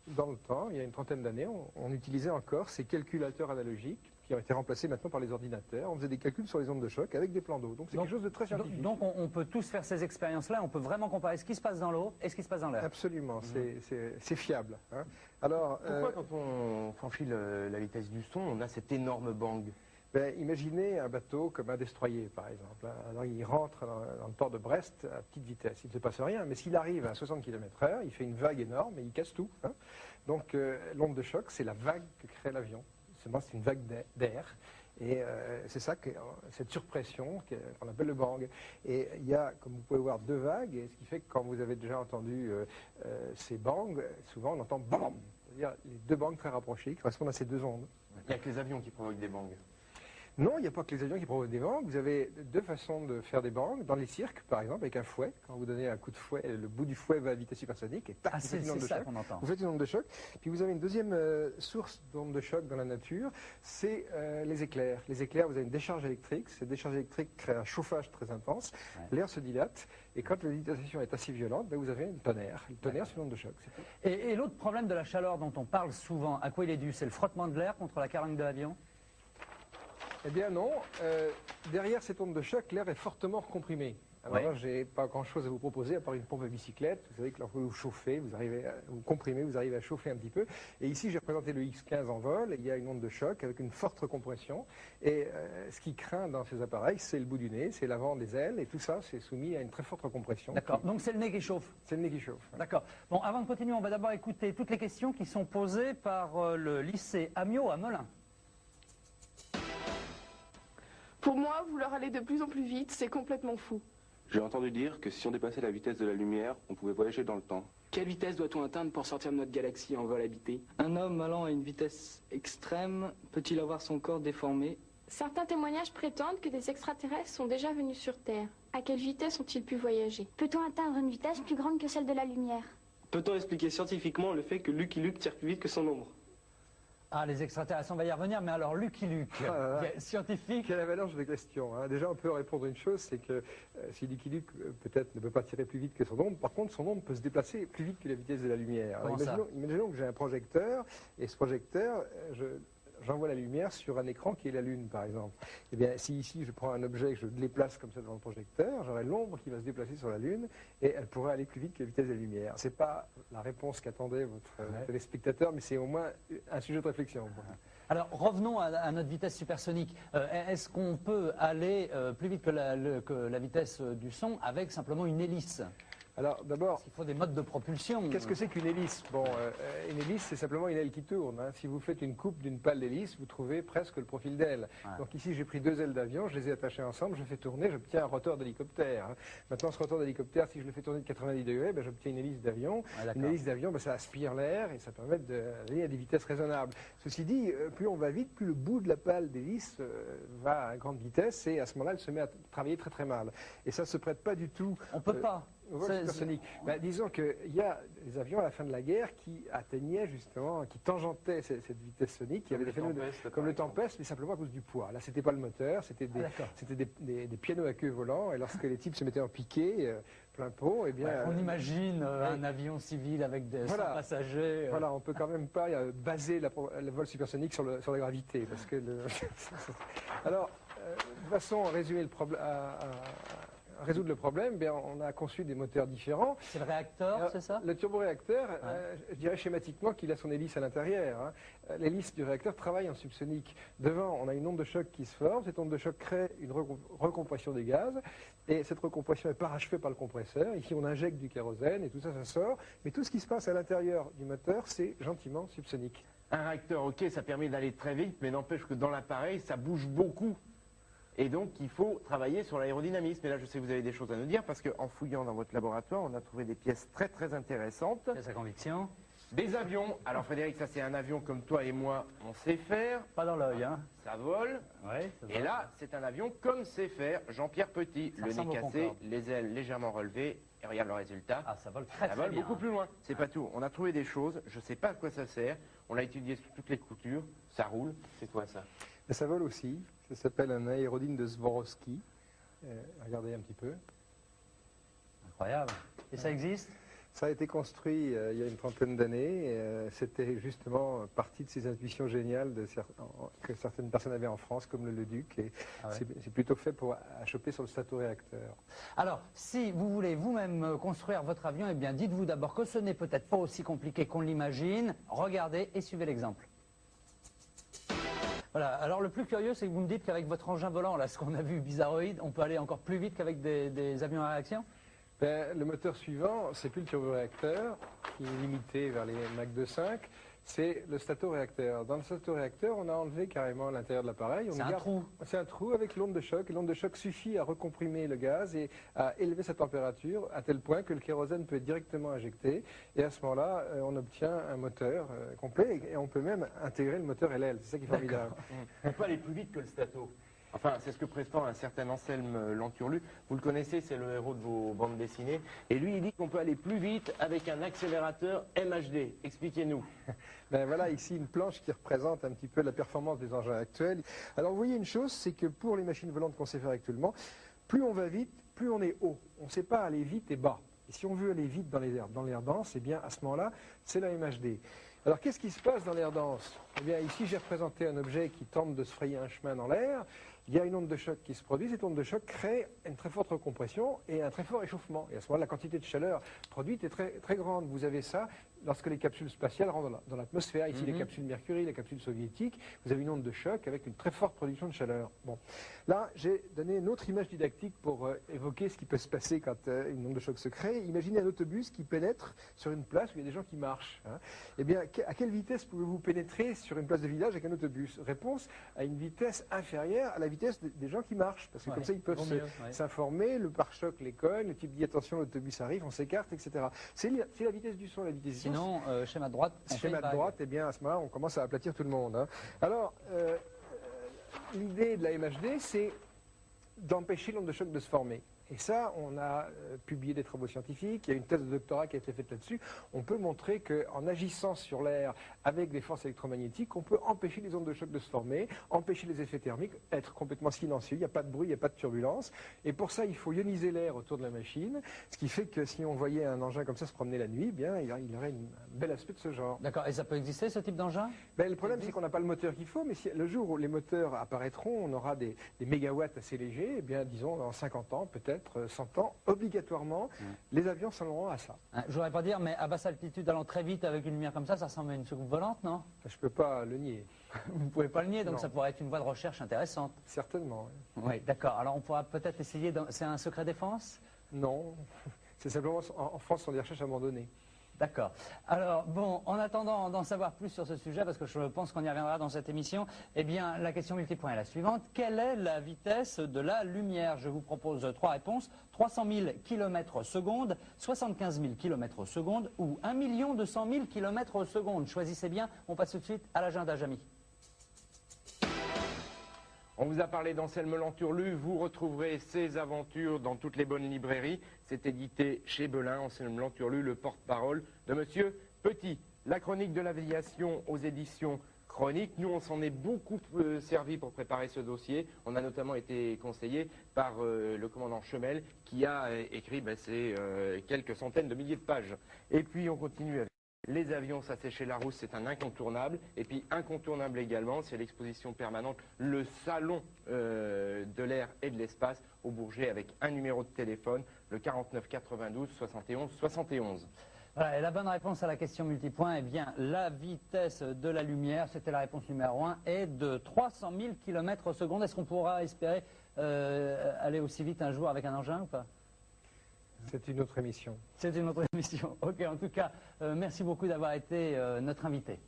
dans le temps, il y a une trentaine d'années, on utilisait encore ces calculateurs analogiques, qui ont été remplacés maintenant par les ordinateurs. On faisait des calculs sur les ondes de choc avec des plans d'eau. Donc c'est quelque chose de très scientifique. Donc on peut tous faire ces expériences-là, on peut vraiment comparer ce qui se passe dans l'eau et ce qui se passe dans l'air. Absolument, c'est fiable. Hein. Alors, pourquoi quand on franchit la vitesse du son, on a cet énorme bang? Imaginez un bateau comme un destroyer, par exemple. Alors il rentre dans le port de Brest à petite vitesse. Il ne se passe rien, mais s'il arrive à 60 km/h, il fait une vague énorme et il casse tout. Hein. Donc l'onde de choc, c'est la vague que crée l'avion. C'est une vague d'air, et c'est ça, cette surpression qu'on appelle le bang. Et il y a, comme vous pouvez voir, 2 vagues, et ce qui fait que quand vous avez déjà entendu ces bangs, souvent on entend bam, c'est-à-dire les 2 bangs très rapprochés qui correspondent à ces 2 ondes. Il n'y a que les avions qui provoquent des bangs. Non, il n'y a pas que les avions qui provoquent des bangs. Vous avez 2 façons de faire des bangs. Dans les cirques, par exemple, avec un fouet. Quand vous donnez un coup de fouet, le bout du fouet va à vitesse supersonique et tac, vous faites une onde de choc. Vous faites une onde de choc. Puis vous avez une deuxième source d'onde de choc dans la nature, c'est les éclairs. Les éclairs, vous avez une décharge électrique. Cette décharge électrique crée un chauffage très intense. L'air se dilate. Et quand la dilatation est assez violente, vous avez un tonnerre. Le tonnerre, c'est une onde de choc. Et l'autre problème de la chaleur dont on parle souvent, à quoi il est dû? C'est le frottement de l'air contre la carogne de l'avion? Eh bien non, derrière cette onde de choc, l'air est fortement recomprimé. Alors là, je n'ai pas grand-chose à vous proposer, à part une pompe à bicyclette. Vous savez que lorsque vous chauffez, vous comprimez, vous arrivez à chauffer un petit peu. Et ici, j'ai représenté le X-15 en vol. Il y a une onde de choc avec une forte recompression. Et ce qui craint dans ces appareils, c'est le bout du nez, c'est l'avant des ailes. Et tout ça, c'est soumis à une très forte recompression. D'accord, donc c'est le nez qui chauffe. C'est le nez qui chauffe. D'accord. Bon, avant de continuer, on va d'abord écouter toutes les questions qui sont posées par le lycée Amiot à Melun. Pour moi, vouloir aller de plus en plus vite, c'est complètement fou. J'ai entendu dire que si on dépassait la vitesse de la lumière, on pouvait voyager dans le temps. Quelle vitesse doit-on atteindre pour sortir de notre galaxie en vol habité? Un homme allant à une vitesse extrême peut-il avoir son corps déformé? Certains témoignages prétendent que des extraterrestres sont déjà venus sur Terre. À quelle vitesse ont-ils pu voyager? Peut-on atteindre une vitesse plus grande que celle de la lumière? Peut-on expliquer scientifiquement le fait que Lucky Luke tire plus vite que son ombre? Ah, les extraterrestres, on va y revenir, mais alors Lucky Luke, scientifique. Quelle avalanche de questions. Hein. Déjà, on peut répondre une chose, c'est que si Lucky Luke peut-être ne peut pas tirer plus vite que son ombre, par contre, son ombre peut se déplacer plus vite que la vitesse de la lumière. Alors, imaginons que j'ai un projecteur, et ce projecteur, j'envoie la lumière sur un écran qui est la Lune, par exemple. Eh bien, si ici je prends un objet et que je le déplace comme ça devant le projecteur, j'aurai l'ombre qui va se déplacer sur la Lune et elle pourrait aller plus vite que la vitesse de la lumière. Ce n'est pas la réponse qu'attendait votre téléspectateur, mais c'est au moins un sujet de réflexion. Alors, revenons à notre vitesse supersonique. Est-ce qu'on peut aller plus vite que la vitesse du son avec simplement une hélice? Alors d'abord, il faut des modes de propulsion. Qu'est-ce que c'est qu'une hélice? Bon, une hélice, c'est simplement une aile qui tourne. Hein. Si vous faites une coupe d'une pale d'hélice, vous trouvez presque le profil d'aile. Ouais. Donc ici, j'ai pris 2 ailes d'avion, je les ai attachées ensemble, je fais tourner, j'obtiens un rotor d'hélicoptère. Hein. Maintenant, ce rotor d'hélicoptère, si je le fais tourner de 90 degrés, ben, j'obtiens une hélice d'avion. Une hélice d'avion, ben, ça aspire l'air et ça permet d'aller à des vitesses raisonnables. Ceci dit, plus on va vite, plus le bout de la pale d'hélice va à grande vitesse et à ce moment-là, elle se met à travailler très très mal. Et ça ne se prête pas du tout. On peut pas. Au vol supersonique. Ben, disons qu'il y a des avions à la fin de la guerre qui atteignaient justement, qui tangentaient cette vitesse sonique, qui avaient des phénomènes comme le Tempest, mais simplement à cause du poids. Là, c'était pas le moteur, c'était des pianos à queue volant, et lorsque les types se mettaient en piqué, plein pot, eh bien... on imagine un avion civil avec des 100 passagers. Voilà, on peut quand même pas baser le vol supersonique sur la gravité, parce que... Alors, de façon à résumer le problème... résoudre le problème, bien, on a conçu des moteurs différents. C'est le réacteur, c'est ça? Le turboréacteur, je dirais schématiquement qu'il a son hélice à l'intérieur. Hein. L'hélice du réacteur travaille en subsonique. Devant, on a une onde de choc qui se forme. Cette onde de choc crée une recompression des gaz. Et cette recompression est parachevée par le compresseur. Ici, on injecte du kérosène et tout ça, ça sort. Mais tout ce qui se passe à l'intérieur du moteur, c'est gentiment subsonique. Un réacteur, ok, ça permet d'aller très vite, mais n'empêche que dans l'appareil, ça bouge beaucoup. Et donc, il faut travailler sur l'aérodynamisme. Et là, je sais que vous avez des choses à nous dire, parce qu'en fouillant dans votre laboratoire, on a trouvé des pièces très, très intéressantes. Pièces à conviction. Des avions. Alors, Frédéric, ça, c'est un avion comme toi et moi, on sait faire. Pas dans l'œil, hein. Ça vole. Ouais, ça et là, c'est un avion comme sait faire Jean-Pierre Petit. Le nez cassé, les ailes légèrement relevées. Et regarde le résultat. Ah, ça vole très, ça très vole bien. beaucoup plus loin. C'est pas tout. On a trouvé des choses. Je sais pas à quoi ça sert. On l'a étudié sous toutes les coutures. Ça roule. C'est quoi, ça? Et ça vole aussi. Ça s'appelle un aérodyne de Swarovski. Regardez un petit peu. Incroyable. Et ça existe? Ça a été construit il y a une trentaine d'années. C'était justement partie de ces intuitions géniales que certaines personnes avaient en France, comme le Leduc. Et c'est plutôt fait pour choper sur le statoréacteur. Alors, si vous voulez vous-même construire votre avion, eh bien, dites-vous d'abord que ce n'est peut-être pas aussi compliqué qu'on l'imagine. Regardez et suivez l'exemple. Voilà, alors le plus curieux, c'est que vous me dites qu'avec votre engin volant, là, ce qu'on a vu bizarroïde, on peut aller encore plus vite qu'avec des avions à réaction? Ben, le moteur suivant, c'est plus le turboréacteur, qui est limité vers les Mach 2.5, c'est le statoréacteur. Dans le statoréacteur, on a enlevé carrément l'intérieur de l'appareil. C'est un trou. C'est un trou avec l'onde de choc. Et l'onde de choc suffit à recomprimer le gaz et à élever sa température à tel point que le kérosène peut être directement injecté. Et à ce moment-là, on obtient un moteur complet et on peut même intégrer le moteur et l'aile. C'est ça qui est formidable. On peut aller plus vite que le stato. Enfin, c'est ce que prétend un certain Anselme Lanturlu. Vous le connaissez, c'est le héros de vos bandes dessinées. Et lui, il dit qu'on peut aller plus vite avec un accélérateur MHD. Expliquez-nous. Ben voilà, ici une planche qui représente un petit peu la performance des engins actuels. Alors vous voyez une chose, c'est que pour les machines volantes qu'on sait faire actuellement, plus on va vite, plus on est haut. On ne sait pas aller vite et bas. Et si on veut aller vite dans l'air dense, eh bien à ce moment-là, c'est la MHD. Alors qu'est-ce qui se passe dans l'air dense? Eh bien ici j'ai représenté un objet qui tente de se frayer un chemin dans l'air. Il y a une onde de choc qui se produit. Cette onde de choc crée une très forte recompression et un très fort échauffement. Et à ce moment-là, la quantité de chaleur produite est très, très grande. Vous avez ça lorsque les capsules spatiales rentrent dans l'atmosphère. Ici, les capsules Mercury, les capsules soviétiques. Vous avez une onde de choc avec une très forte production de chaleur. Bon. Là, j'ai donné une autre image didactique pour évoquer ce qui peut se passer quand une onde de choc se crée. Imaginez un autobus qui pénètre sur une place où il y a des gens qui marchent. Hein. Eh bien, à quelle vitesse pouvez-vous pénétrer sur une place de village avec un autobus? Réponse, à une vitesse inférieure à la vitesse des gens qui marchent. Parce que comme ça, ils peuvent s'informer, le pare-choc les cogne, le type dit attention, l'autobus arrive, on s'écarte, etc. C'est la vitesse du son, la vitesse du son. Sinon, schéma de droite. Schéma de droite, eh bien, à ce moment-là, on commence à aplatir tout le monde. Hein. Alors, l'idée de la MHD, c'est d'empêcher l'onde de choc de se former. Et ça, on a publié des travaux scientifiques, il y a une thèse de doctorat qui a été faite là-dessus. On peut montrer qu'en agissant sur l'air avec des forces électromagnétiques, on peut empêcher les ondes de choc de se former, empêcher les effets thermiques, être complètement silencieux, il n'y a pas de bruit, il n'y a pas de turbulence. Et pour ça, il faut ioniser l'air autour de la machine, ce qui fait que si on voyait un engin comme ça se promener la nuit, bien, il aurait un bel aspect de ce genre. D'accord, et ça peut exister, ce type d'engin? Ben, le problème, c'est qu'on n'a pas le moteur qu'il faut, mais si, le jour où les moteurs apparaîtront, on aura des mégawatts assez légers, eh bien, disons, dans 50 ans, peut-être 100 ans, obligatoirement, les avions s'en auront à ça. Je voudrais pas dire, mais à basse altitude, allant très vite avec une lumière comme ça ressemble à une soucoupe volante, non? Je peux pas le nier. Vous ne pouvez pas le nier, donc Non. ça pourrait être une voie de recherche intéressante. Certainement. Oui, d'accord. Alors on pourra peut-être essayer... C'est un secret défense? Non. C'est simplement, en France, ce sont des recherches abandonnées. D'accord. Alors, bon, en attendant d'en savoir plus sur ce sujet, parce que je pense qu'on y reviendra dans cette émission, eh bien, la question multipoint est la suivante. Quelle est la vitesse de la lumière? Je vous propose 3 réponses. 300 000 km/s, 75 000 km/s ou 1 200 000 km/s. Choisissez bien. On passe tout de suite à l'agenda, Jamy. On vous a parlé d'Anselme Lanturlu, vous retrouverez ses aventures dans toutes les bonnes librairies. C'est édité chez Belin, Anselme Lanturlu, le porte-parole de Monsieur Petit. La chronique de l'aviation aux éditions Chronique. Nous, on s'en est beaucoup servi pour préparer ce dossier. On a notamment été conseillé par le commandant Chemel qui a écrit ces quelques centaines de milliers de pages. Et puis, on continue avec les avions, ça c'est chez Larousse, c'est un incontournable. Et puis incontournable également, c'est l'exposition permanente, le salon de l'air et de l'espace au Bourget avec un numéro de téléphone, le 49 92 71 71. Voilà, et la bonne réponse à la question multipoint, eh bien, la vitesse de la lumière, c'était la réponse numéro 1, est de 300 000 km/s. Est-ce qu'on pourra espérer aller aussi vite un jour avec un engin ou pas? C'est une autre émission. C'est une autre émission. Ok, en tout cas, merci beaucoup d'avoir été notre invité.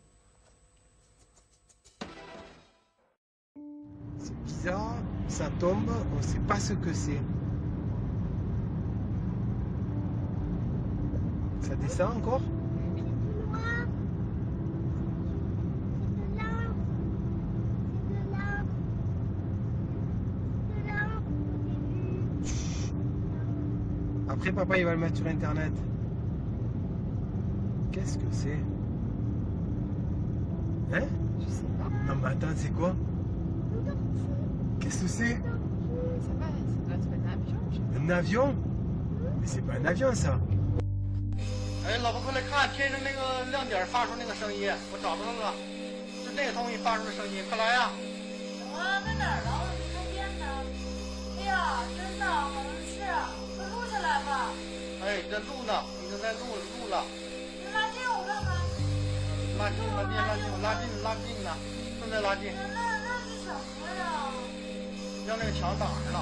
C'est bizarre, ça tombe, on ne sait pas ce que c'est. Ça descend encore? Après, papa, il va le mettre sur Internet. Qu'est-ce que c'est? Hein? Je sais pas. Non, mais attends, c'est quoi? Qu'est-ce que c'est? Ça doit être un avion. Un avion? Mais c'est pas un avion, ça. 哎，老婆，快来看，天上那个亮点发出那个声音，我找着了，就那个东西发出的声音，快来呀！我在哪儿了？我没看见呢。哎呀，真的，好像是，快录下来吧。哎，你在录呢，已经在录了。你拉近我看看。拉近呢，正在拉近。那是什么呀？让那个墙挡上了，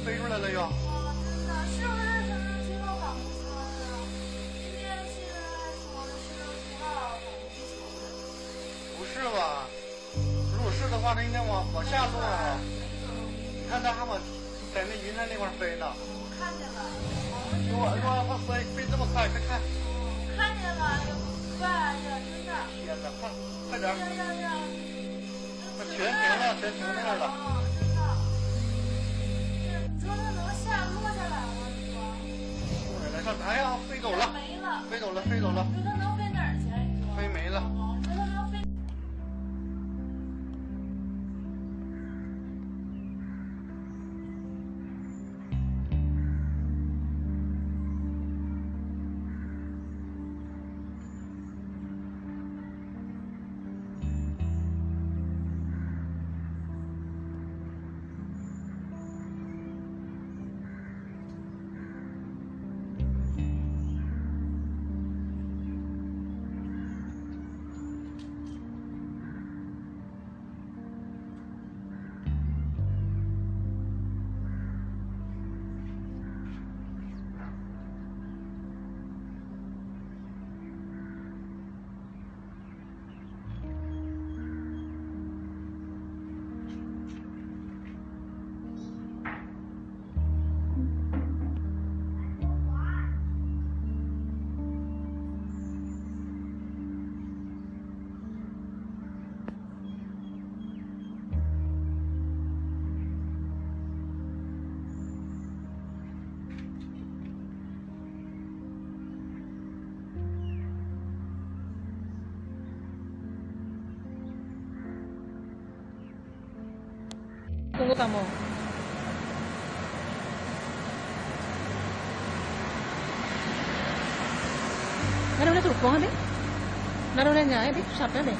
飞出来了又。哦，真的，是不是什么7号反应车呀？今天现在说的是7号反应地球的。不是吧？如果是的话，它应该往下落啊。你看它还往在那云彩那块飞呢。我看见了。我飞这么快，快看。看见了，也不快呀，真的。天哪，快点！呀！全停那儿了。真的。你说它能落下来吗？你说？落下来上，哎呀，飞走了。没了。飞走了。你说它能飞哪儿去？你说？飞没了。你说它能飞？Tunggu tamu. Naroon na tulpo be? Naroon na niya be? Siapa be?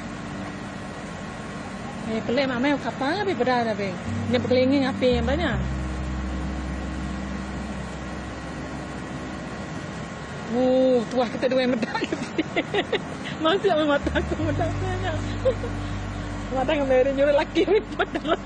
Pelai mama kapan be berada be? Ni berkelingin apa yang banyak? Tuah kita dua yang medak. Masih apa mata aku medaknya? Mata kemarin nyuruh laki ribut dalam.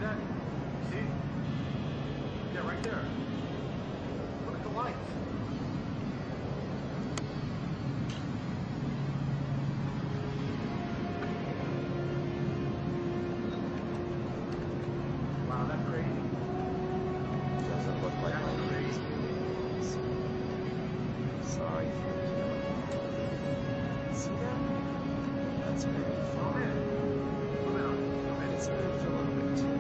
that? See? Yeah, right there. Look at the lights. Wow, that's crazy. Doesn't look like my ears. Sorry for killing you. See that? That's very far. And it's moved a little bit too.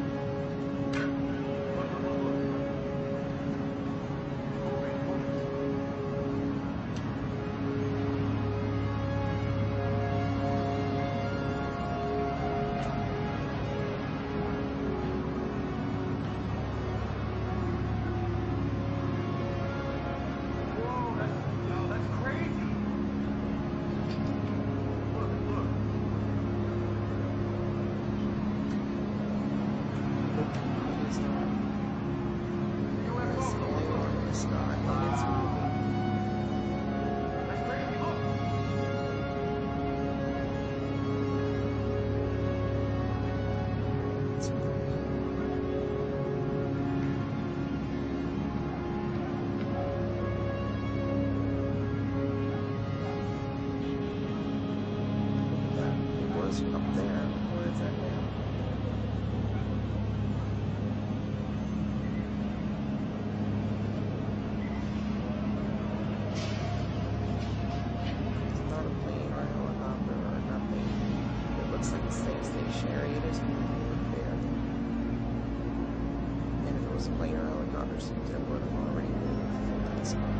Up there. Where is that now? It's not a plane or a helicopter or nothing. It looks like it's staying stationary. It isn't moving there. And if it was a plane or a helicopter, it would have already moved from that spot.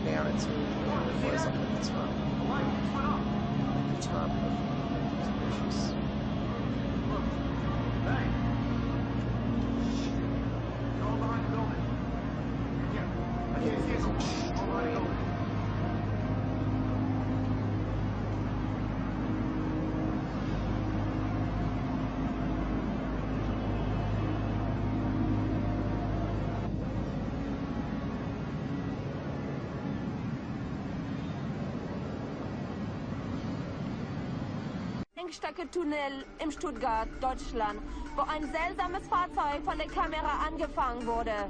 Down into where it was up at the top. The top of the bushes. It is extreme. Tunnel in Stuttgart, Deutschland, wo ein seltsames Fahrzeug von der Kamera angefangen wurde.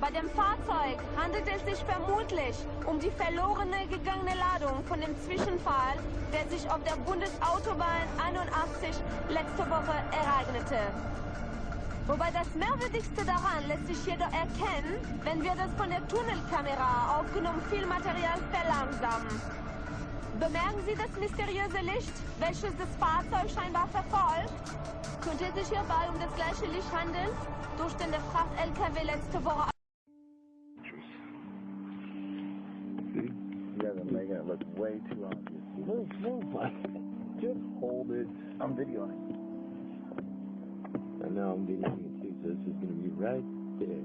Bei dem Fahrzeug handelt es sich vermutlich um die verlorene gegangene Ladung von dem Zwischenfall, der sich auf der Bundesautobahn 81 letzte Woche ereignete. Wobei das Merkwürdigste daran lässt sich jedoch erkennen, wenn wir das von der Tunnelkamera aufgenommene Filmmaterial verlangsamen. Bemerken Sie das mysteriöse Licht, welches das Fahrzeug scheinbar verfolgt? Könnte es sich hierbei um das gleiche Licht handeln, durch den der Fracht-LKW letzte Woche... Yeah, they're making it look way too obvious. No, just hold it. I'm videoing. I know I'm videoing it too, so this is going to be right there.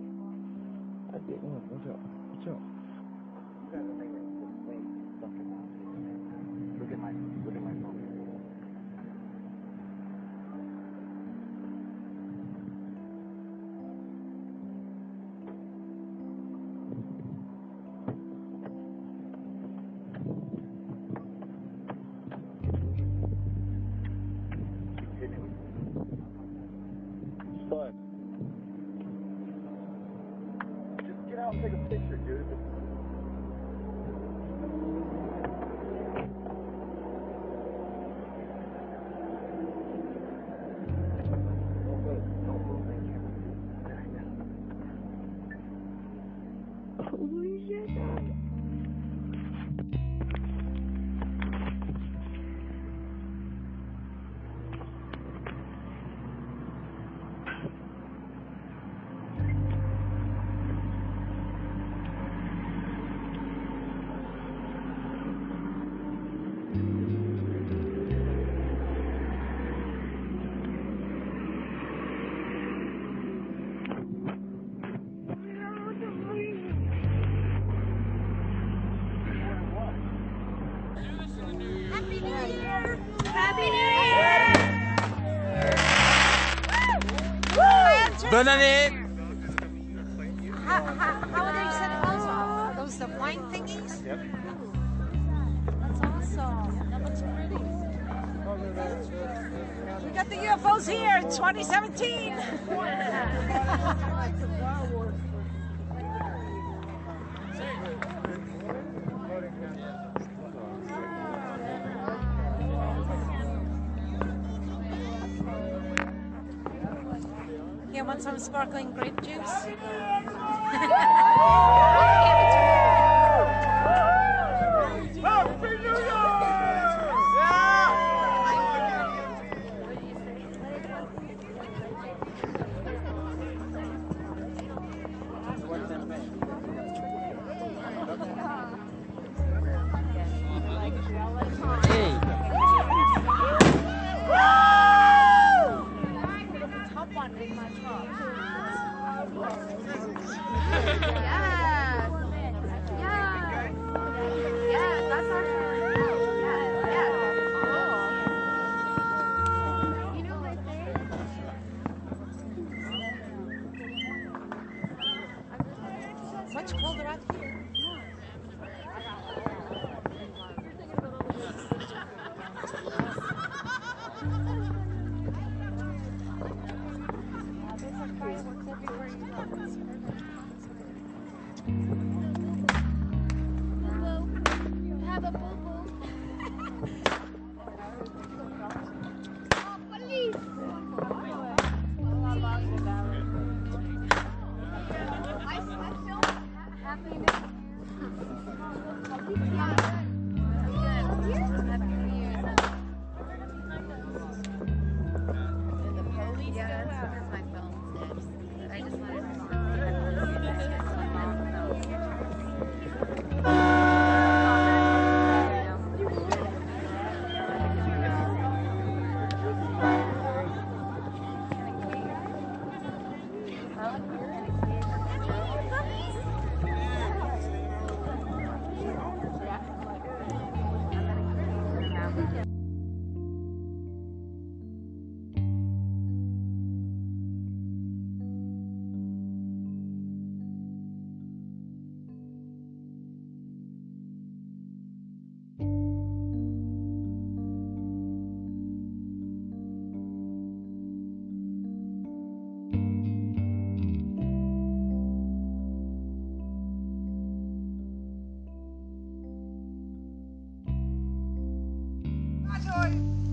I did. Oh, watch out. Watch out. You guys are making it look way fucking obvious. Look at my phone. Spud. Just get out and take a picture, dude. Holy shit. Happy New Year! Happy New Year! Bonne année! How would they set those off? Those the flying thingies? Yep. That's awesome. That looks pretty. We got the UFOs here in 2017. You want some sparkling grape juice? Much colder out here. Have a boo-boo. Police.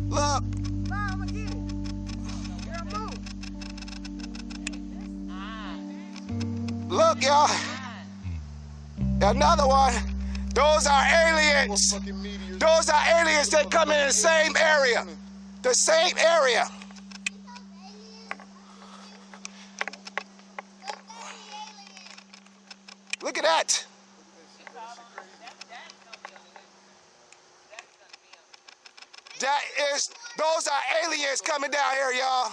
Look. Look, y'all. Another one. Those are aliens. Those are aliens that come in the same area. The same area. Look at that. Those are aliens coming down here, y'all.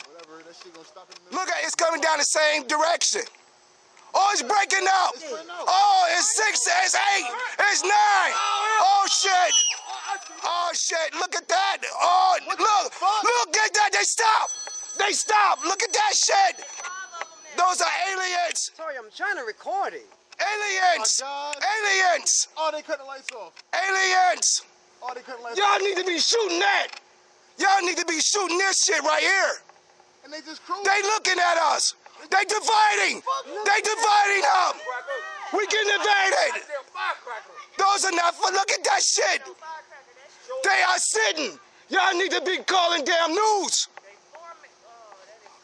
Look at it's coming down the same direction. Oh, it's breaking up. Oh, it's 6, it's 8, it's 9. Oh, shit. Oh, shit. Look at that. Oh, look at that. They stop. They stop. Look at that shit. Those are aliens. Sorry, I'm trying to record it. Aliens. Aliens. Oh, they cut the lights off. Aliens. Oh, they cut the lights Y'all off. need to be shooting that. Y'all need to be shooting this shit right here. And they just cruise. They looking at us. They dividing. They dividing up. We getting invaded. Those are not fun. Look at that shit. They are sitting. Y'all need to be calling damn news.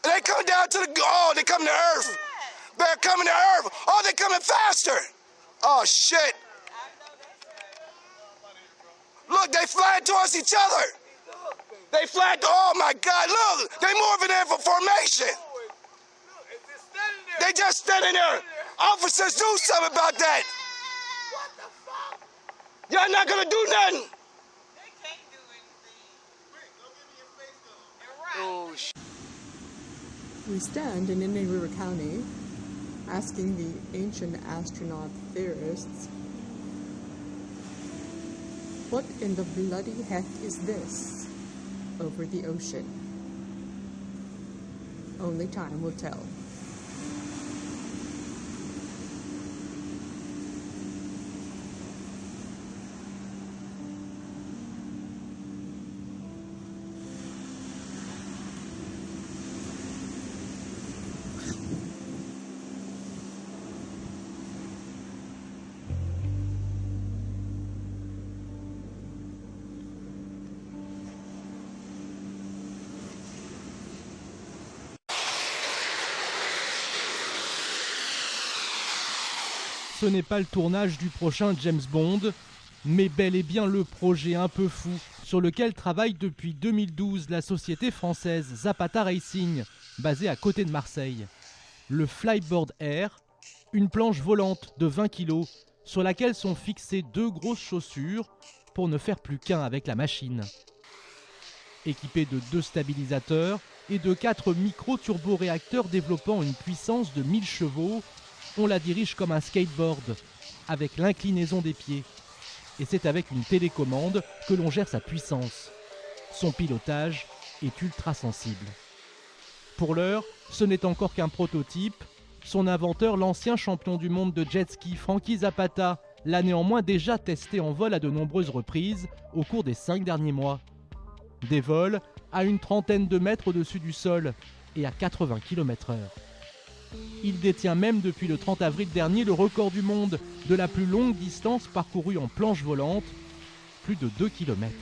They come down to the, oh, they come to Earth. They're coming to Earth. Oh, they're coming faster. Oh, shit. Look, they flying towards each other. They flying, oh my God, look. They moving in for formation. They just standing there. Officers, do something about that. Y'all not gonna do nothing. Oh, shit. We stand in Indian River County asking the ancient astronaut theorists, what in the bloody heck is this over the ocean? Only time will tell. ce n'est pas le tournage du prochain James Bond, mais bel et bien le projet un peu fou sur lequel travaille depuis 2012 la société française Zapata Racing, basée à côté de Marseille. Le Flyboard Air, une planche volante de 20 kg sur laquelle sont fixées 2 grosses chaussures pour ne faire plus qu'un avec la machine. Équipée de 2 stabilisateurs et de 4 micro-turboréacteurs développant une puissance de 1000 chevaux, on la dirige comme un skateboard, avec l'inclinaison des pieds. Et c'est avec une télécommande que l'on gère sa puissance. Son pilotage est ultra sensible. Pour l'heure, ce n'est encore qu'un prototype. Son inventeur, l'ancien champion du monde de jet ski Frankie Zapata, l'a néanmoins déjà testé en vol à de nombreuses reprises au cours des 5 derniers mois. Des vols à une trentaine de mètres au-dessus du sol et à 80 km/h. Il détient même depuis le 30 avril dernier le record du monde de la plus longue distance parcourue en planche volante, plus de 2 km.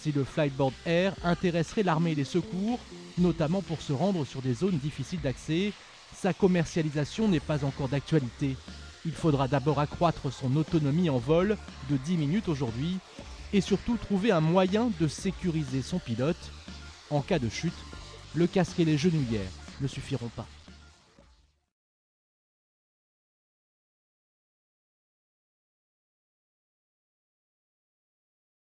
Si le Flyboard Air intéresserait l'armée et les secours, notamment pour se rendre sur des zones difficiles d'accès, sa commercialisation n'est pas encore d'actualité. Il faudra d'abord accroître son autonomie en vol de 10 minutes aujourd'hui et surtout trouver un moyen de sécuriser son pilote. En cas de chute, le casque et les genouillères ne suffiront pas.